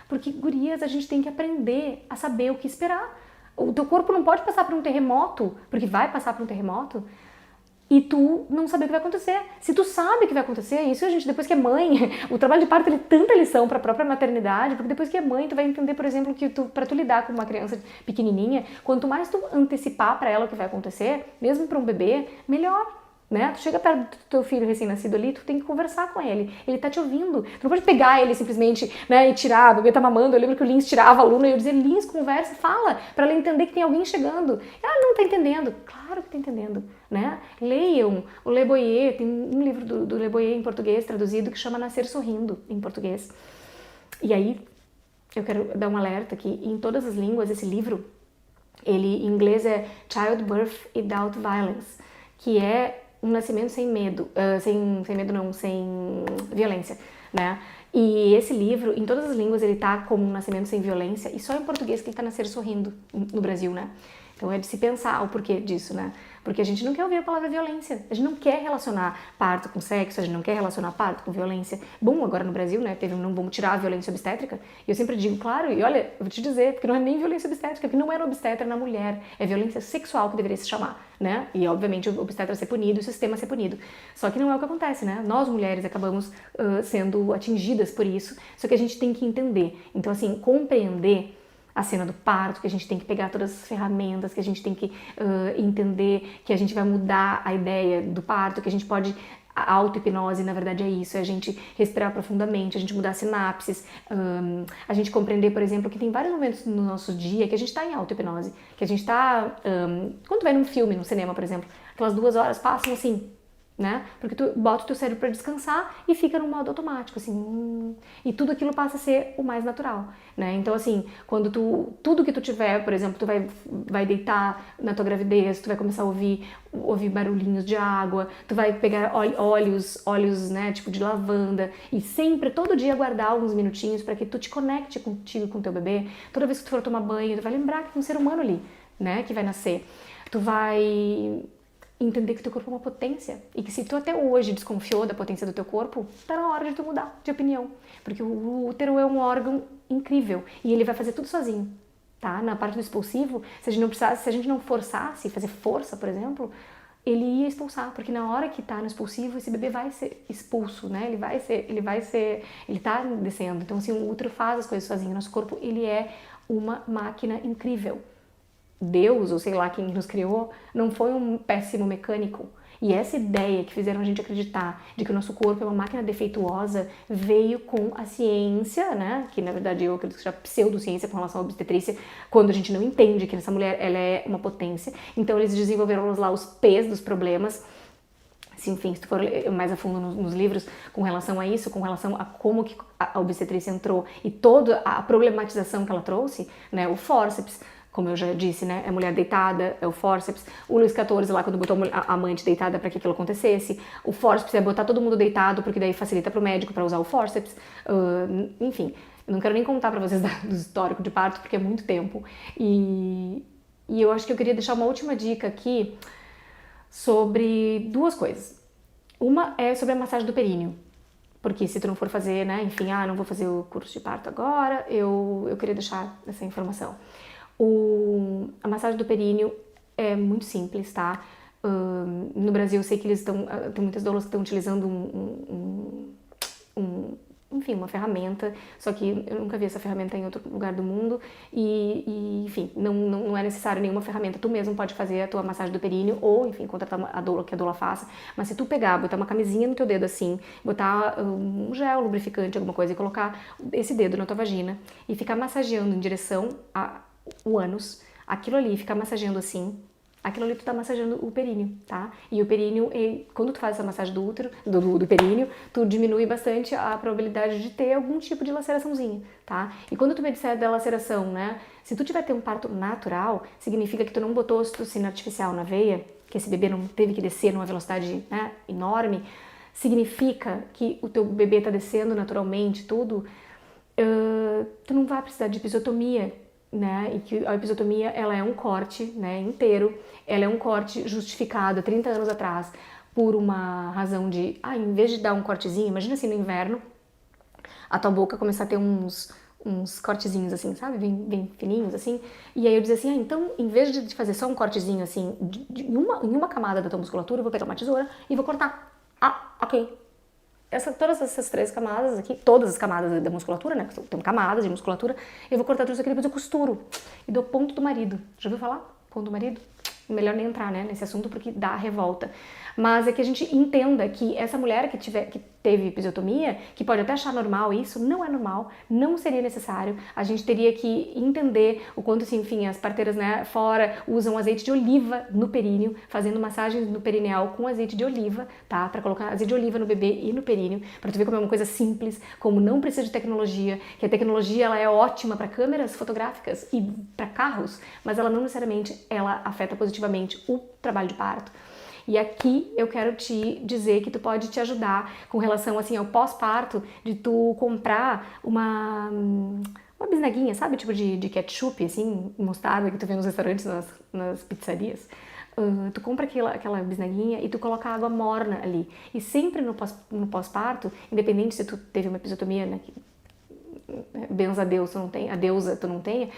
Porque, gurias, a gente tem que aprender a saber o que esperar. O teu corpo não pode passar por um terremoto, porque vai passar por um terremoto, e tu não saber o que vai acontecer. Se tu sabe o que vai acontecer, isso a gente, depois que é mãe, o trabalho de parto ele é tanta lição para a própria maternidade, porque depois que é mãe, tu vai entender, por exemplo, que para tu lidar com uma criança pequenininha, quanto mais tu antecipar para ela o que vai acontecer, mesmo para um bebê, melhor. Né? Tu chega perto do teu filho recém-nascido ali, tu tem que conversar com ele. Ele tá te ouvindo. Tu não pode pegar ele simplesmente, né, e tirar, o bebê tá mamando. Eu lembro que o Lins tirava a aluna e eu dizia, Lins, conversa, fala, pra ela entender que tem alguém chegando. Ela não tá entendendo. Claro que tá entendendo, né? Leiam o Le Boyer, tem um livro do Le Boyer em português traduzido que chama Nascer Sorrindo, em português. E aí, eu quero dar um alerta que em todas as línguas, esse livro, ele em inglês é Childbirth Without Violence, que é um nascimento sem medo, sem violência, né? E esse livro, em todas as línguas, ele tá como um nascimento sem violência, e só em português que ele tá Nascer Sorrindo, no Brasil, né? Então é de se pensar o porquê disso, né? Porque a gente não quer ouvir a palavra violência, a gente não quer relacionar parto com sexo, a gente não quer relacionar parto com violência. Bom, agora no Brasil, né, não vamos tirar a violência obstétrica, e eu sempre digo, claro, e olha, eu vou te dizer, porque não é nem violência obstétrica, porque não é obstetra na mulher, é violência sexual que deveria se chamar, né? E obviamente o obstetra ser punido e o sistema ser punido. Só que não é o que acontece, né? Nós mulheres acabamos sendo atingidas por isso, só que a gente tem que entender. Então assim, compreender a cena do parto, que a gente tem que pegar todas as ferramentas, que a gente tem que entender que a gente vai mudar a ideia do parto, que a gente pode... A auto-hipnose, na verdade, é isso, é a gente respirar profundamente, a gente mudar sinapses, a gente compreender, por exemplo, que tem vários momentos no nosso dia que a gente está em auto-hipnose, que a gente está... quando tu vai num filme, no cinema, por exemplo, aquelas 2 horas passam assim, né? Porque tu bota o teu cérebro para descansar e fica no modo automático, assim, e tudo aquilo passa a ser o mais natural, né? Então, assim, quando tudo que tu tiver, por exemplo, tu vai deitar na tua gravidez, tu vai começar a ouvir barulhinhos de água, tu vai pegar óleos, né, tipo de lavanda, e sempre, todo dia, guardar alguns minutinhos para que tu te conecte contigo, com teu bebê. Toda vez que tu for tomar banho, tu vai lembrar que tem um ser humano ali, né, que vai nascer. Tu vai entender que o teu corpo é uma potência, e que se tu até hoje desconfiou da potência do teu corpo, tá na hora de tu mudar de opinião, porque o útero é um órgão incrível, e ele vai fazer tudo sozinho, tá? Na parte do expulsivo, se a gente não forçasse, fazer força, por exemplo, ele ia expulsar, porque na hora que tá no expulsivo, esse bebê vai ser expulso, né? Ele tá descendo, então assim, o útero faz as coisas sozinho, nosso corpo, ele é uma máquina incrível. Deus, ou sei lá quem nos criou, não foi um péssimo mecânico. E essa ideia que fizeram a gente acreditar de que o nosso corpo é uma máquina defeituosa veio com a ciência, né? Que na verdade eu acredito que seja pseudociência com relação à obstetrícia, quando a gente não entende que essa mulher ela é uma potência. Então eles desenvolveram lá os P's dos problemas. Enfim, se tu for mais a fundo nos livros com relação a isso, com relação a como que a obstetrícia entrou e toda a problematização que ela trouxe, né? O fórceps, como eu já disse, né? É mulher deitada, é o fórceps. O Luís XIV lá, quando botou a amante deitada para que aquilo acontecesse. O fórceps é botar todo mundo deitado, porque daí facilita para o médico para usar o fórceps. Enfim, eu não quero nem contar para vocês do histórico de parto, porque é muito tempo. E eu acho que eu queria deixar uma última dica aqui sobre 2 coisas. Uma é sobre a massagem do períneo. Porque se tu não for fazer, né? Enfim, não vou fazer o curso de parto agora, eu queria deixar essa informação. A massagem do períneo é muito simples, tá? No Brasil eu sei que eles estão, tem muitas doulas que estão utilizando enfim, uma ferramenta, só que eu nunca vi essa ferramenta em outro lugar do mundo enfim, não é necessário nenhuma ferramenta, tu mesmo pode fazer a tua massagem do períneo ou, enfim, contratar a doula, que a doula faça, mas se tu pegar, botar uma camisinha no teu dedo assim, botar um gel lubrificante, alguma coisa e colocar esse dedo na tua vagina e ficar massageando em direção ao ânus, aquilo ali, ficar massageando assim, aquilo ali tu tá massageando o períneo, tá? E o períneo, quando tu faz essa massagem do útero, do períneo, tu diminui bastante a probabilidade de ter algum tipo de laceraçãozinha, tá? E quando tu me disser da laceração, né? Se tu tiver ter um parto natural, significa que tu não botou ocitocina artificial na veia, que esse bebê não teve que descer numa velocidade, né, enorme, significa que o teu bebê tá descendo naturalmente, tudo, tu não vai precisar de episiotomia, né, e que a episiotomia ela é um corte, né, inteiro, ela é um corte justificado há 30 anos atrás por uma razão de, em vez de dar um cortezinho, imagina assim no inverno, a tua boca começar a ter uns cortezinhos assim, sabe, bem fininhos assim, e aí eu dizia assim, então em vez de fazer só um cortezinho assim, em uma camada da tua musculatura, eu vou pegar uma tesoura e vou cortar. Ok. Todas essas 3 camadas aqui, todas as camadas da musculatura, né? Tem camadas de musculatura, eu vou cortar tudo isso aqui, depois eu costuro. E dou ponto do marido. Já ouviu falar? Ponto do marido? Melhor nem entrar, né, nesse assunto porque dá revolta. Mas é que a gente entenda que essa mulher que teve episiotomia, que pode até achar normal isso, não é normal, não seria necessário. A gente teria que entender o quanto, assim, enfim, as parteiras, né, fora usam azeite de oliva no períneo, fazendo massagens no perineal com azeite de oliva, tá? Pra colocar azeite de oliva no bebê e no períneo, pra tu ver como é uma coisa simples, como não precisa de tecnologia, que a tecnologia ela é ótima para câmeras fotográficas e para carros, mas ela não necessariamente ela afeta positivamente o trabalho de parto. E aqui eu quero te dizer que tu pode te ajudar com relação assim ao pós-parto, de tu comprar uma bisnaguinha, sabe? Tipo de ketchup, assim, mostarda que tu vê nos restaurantes, nas pizzarias. Tu compra aquela bisnaguinha e tu coloca água morna ali. E sempre no pós-parto, independente se tu teve uma episiotomia, né, benza a Deus, a deusa tu não tenha,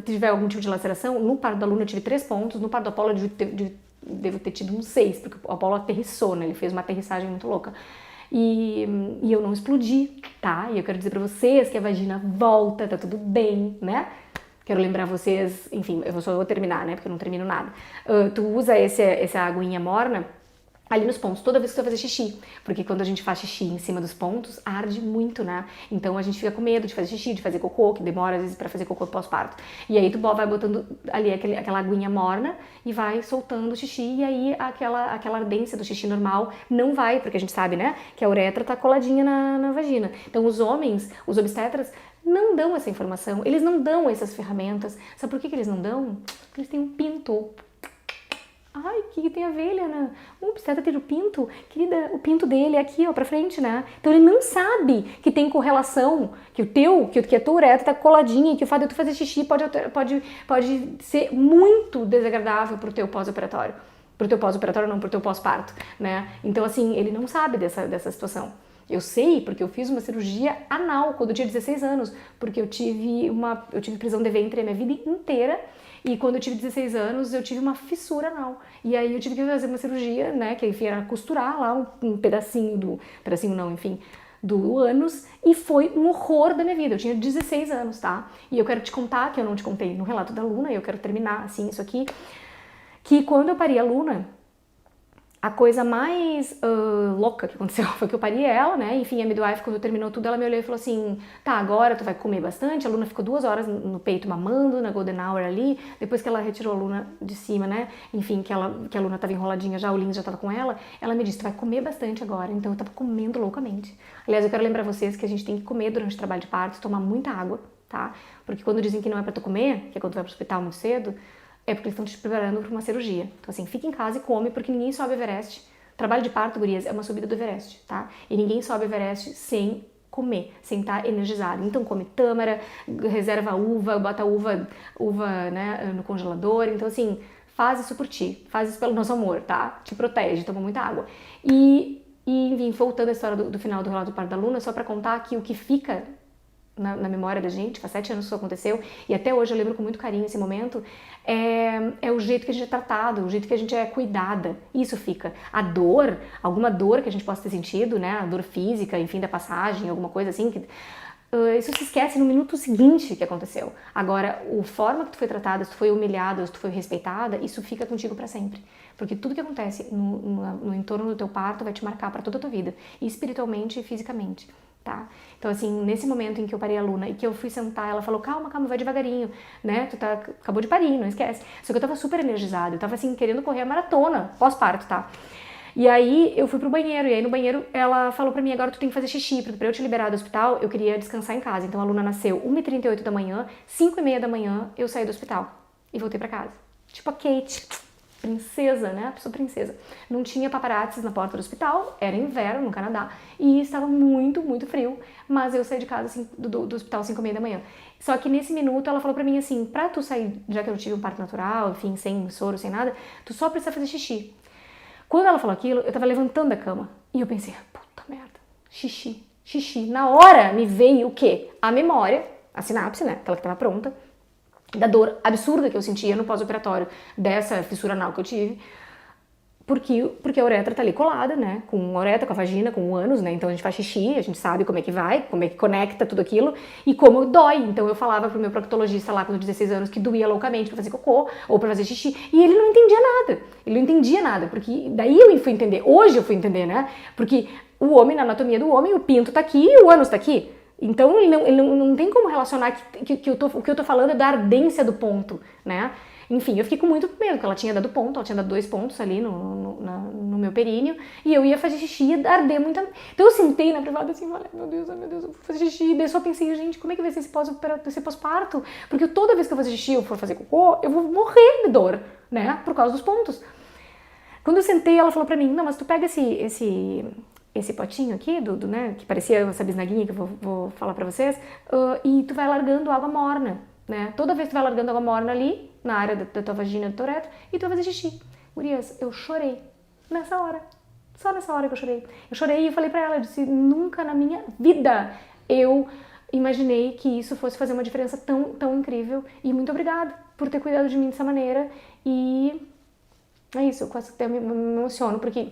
tiver algum tipo de laceração, no parto da Luna eu tive 3 pontos, no parto do Apolo eu devo ter tido uns 6, porque o Apolo aterrissou, né? Ele fez uma aterrissagem muito louca. E eu não explodi, tá? E eu quero dizer pra vocês que a vagina volta, tá tudo bem, né? Quero lembrar vocês, enfim, eu só vou terminar, né? Porque eu não termino nada. Tu usa essa aguinha morna ali nos pontos, toda vez que tu vai fazer xixi, porque quando a gente faz xixi em cima dos pontos, arde muito, né? Então a gente fica com medo de fazer xixi, de fazer cocô, que demora às vezes pra fazer cocô pós-parto. E aí tu vai botando ali aquela aguinha morna e vai soltando o xixi, e aí aquela ardência do xixi normal não vai, porque a gente sabe, né, que a uretra tá coladinha na vagina. Então os homens, os obstetras, não dão essa informação, eles não dão essas ferramentas. Sabe por que eles não dão? Porque eles têm um pinto. Ai, o que tem a ver, Eliana? O obstetra ter o pinto? Querida, o pinto dele é aqui, ó, pra frente, né? Então ele não sabe que tem correlação, que a tua uretra tá coladinha e que o fato de tu fazer xixi pode ser muito desagradável pro teu pós-operatório. Pro teu pós-operatório não, pro teu pós-parto, né? Então, assim, ele não sabe dessa situação. Eu sei porque eu fiz uma cirurgia anal quando eu tinha 16 anos, porque eu tive prisão de ventre a minha vida inteira. E quando eu tive 16 anos, eu tive uma fissura anal. E aí eu tive que fazer uma cirurgia, né, que enfim era costurar lá um pedacinho do ânus, e foi um horror da minha vida. Eu tinha 16 anos, tá? E eu quero te contar, que eu não te contei no relato da Luna, e eu quero terminar assim isso aqui, que quando eu pari a Luna, a coisa mais louca que aconteceu foi que eu pari ela, né? Enfim, a midwife, quando terminou tudo, ela me olhou e falou assim: tá, agora tu vai comer bastante. A Luna ficou 2 horas no peito mamando, na Golden Hour ali. Depois que ela retirou a Luna de cima, né? Enfim, que a Luna tava enroladinha já, o Linz já tava com ela. Ela me disse: tu vai comer bastante agora. Então eu tava comendo loucamente. Aliás, eu quero lembrar vocês que a gente tem que comer durante o trabalho de parto, tomar muita água, tá? Porque quando dizem que não é pra tu comer, que é quando tu vai pro hospital muito cedo, é porque eles estão te preparando para uma cirurgia. Então, assim, fica em casa e come, porque ninguém sobe Everest. Trabalho de parto, gurias, é uma subida do Everest, tá? E ninguém sobe Everest sem comer, sem estar energizado. Então, come tâmara, reserva uva, bota uva, né, no congelador. Então, assim, faz isso por ti, faz isso pelo nosso amor, tá? Te protege, toma muita água. E enfim, voltando à história do final do relato do parto da Luna, só para contar que o que fica na memória da gente, faz 7 anos que isso aconteceu, e até hoje eu lembro com muito carinho esse momento, é o jeito que a gente é tratado, o jeito que a gente é cuidada, isso fica. A dor, alguma dor que a gente possa ter sentido, né, a dor física, enfim, da passagem, alguma coisa assim, isso se esquece no minuto seguinte que aconteceu. Agora, a forma que tu foi tratada, se tu foi humilhada, se tu foi respeitada, isso fica contigo pra sempre. Porque tudo que acontece no entorno do teu parto vai te marcar pra toda a tua vida, espiritualmente e fisicamente. Tá? Então, assim, nesse momento em que eu parei a Luna e que eu fui sentar, ela falou, calma, vai devagarinho, né? Acabou de parir, não esquece. Só que eu tava super energizada, eu tava, assim, querendo correr a maratona, pós-parto, tá? E aí, eu fui pro banheiro, e aí no banheiro ela falou pra mim, agora tu tem que fazer xixi, porque pra eu te liberar do hospital, eu queria descansar em casa. Então, a Luna nasceu 1h38 da manhã, 5h30 da manhã, eu saí do hospital e voltei pra casa. Tipo a Kate, princesa, né? A pessoa princesa. Não tinha paparazzis na porta do hospital, era inverno no Canadá e estava muito, muito frio, mas eu saí de casa assim, do hospital 5h30 da manhã. Só que nesse minuto ela falou pra mim assim, pra tu sair, já que eu tive um parto natural, enfim, sem soro, sem nada, tu só precisa fazer xixi. Quando ela falou aquilo, eu tava levantando da cama e eu pensei, puta merda, xixi. Na hora me veio o quê? A memória, a sinapse, né? Aquela que tava pronta, da dor absurda que eu sentia no pós-operatório dessa fissura anal que eu tive, porque a uretra tá ali colada, né, com a uretra, com a vagina, com o ânus, né, então a gente faz xixi, a gente sabe como é que vai, como é que conecta tudo aquilo e como dói. Então eu falava pro meu proctologista lá com 16 anos que doía loucamente pra fazer cocô ou pra fazer xixi e ele não entendia nada, porque daí eu fui entender, hoje eu fui entender, né, porque o homem, na anatomia do homem, o pinto tá aqui e o ânus tá aqui. Então ele não tem como relacionar o que eu tô falando é da ardência do ponto, né? Enfim, eu fiquei com muito medo, porque ela tinha dado ponto, ela tinha dado 2 pontos ali no meu períneo, e eu ia fazer xixi e ia arder muito. Então eu sentei na privada assim, olha, meu Deus, eu vou fazer xixi, e daí só pensei, gente, como é que vai ser esse pós-parto? Porque toda vez que eu fazer xixi, eu for fazer cocô, eu vou morrer de dor, né, por causa dos pontos. Quando eu sentei, ela falou pra mim, não, mas tu pega esse potinho aqui, né, que parecia essa bisnaguinha que eu vou falar pra vocês, e tu vai largando água morna, né? Toda vez que tu vai largando água morna ali, na área da tua vagina, do teu uretra, e tu vai fazer xixi. Gurias, eu chorei nessa hora. Só nessa hora que eu chorei. Eu chorei e falei pra ela, eu disse, nunca na minha vida eu imaginei que isso fosse fazer uma diferença tão incrível. E muito obrigada por ter cuidado de mim dessa maneira. E é isso, eu quase até me emociono, porque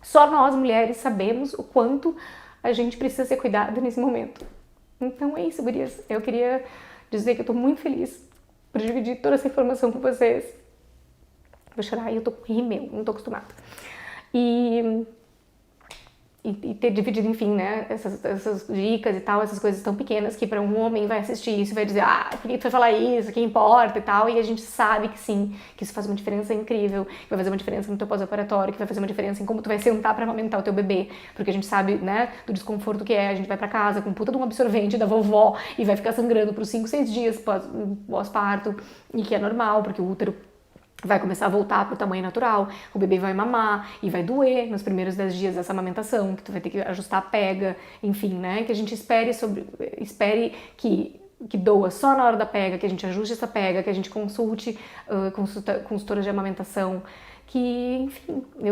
só nós, mulheres, sabemos o quanto a gente precisa ser cuidada nesse momento. Então é isso, gurias. Eu queria dizer que eu tô muito feliz por dividir toda essa informação com vocês. Vou chorar e eu tô com rímel, não tô acostumada. E ter dividido, enfim, né, essas dicas e tal, essas coisas tão pequenas que para um homem vai assistir isso e vai dizer, por que tu vai falar isso, que importa e tal, e a gente sabe que sim, que isso faz uma diferença incrível, que vai fazer uma diferença no teu pós-operatório, que vai fazer uma diferença em como tu vai sentar para amamentar o teu bebê, porque a gente sabe, né, do desconforto que é, a gente vai para casa com puta de um absorvente da vovó e vai ficar sangrando por 5, 6 dias pós-parto, e que é normal, porque o útero vai começar a voltar para o tamanho natural, o bebê vai mamar e vai doer nos primeiros 10 dias dessa amamentação, que tu vai ter que ajustar a pega, enfim, né, que a gente espere que doa só na hora da pega, que a gente ajuste essa pega, que a gente consulte consultora de amamentação, que, enfim, o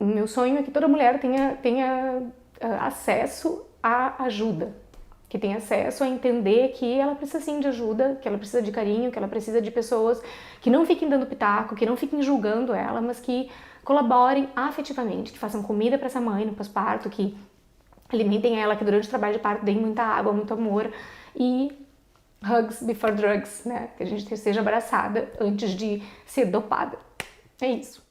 meu sonho é que toda mulher tenha acesso à ajuda, que tem acesso a entender que ela precisa sim de ajuda, que ela precisa de carinho, que ela precisa de pessoas que não fiquem dando pitaco, que não fiquem julgando ela, mas que colaborem afetivamente, que façam comida para essa mãe no pós-parto, que alimentem ela, que durante o trabalho de parto deem muita água, muito amor e hugs before drugs, né? Que a gente seja abraçada antes de ser dopada. É isso.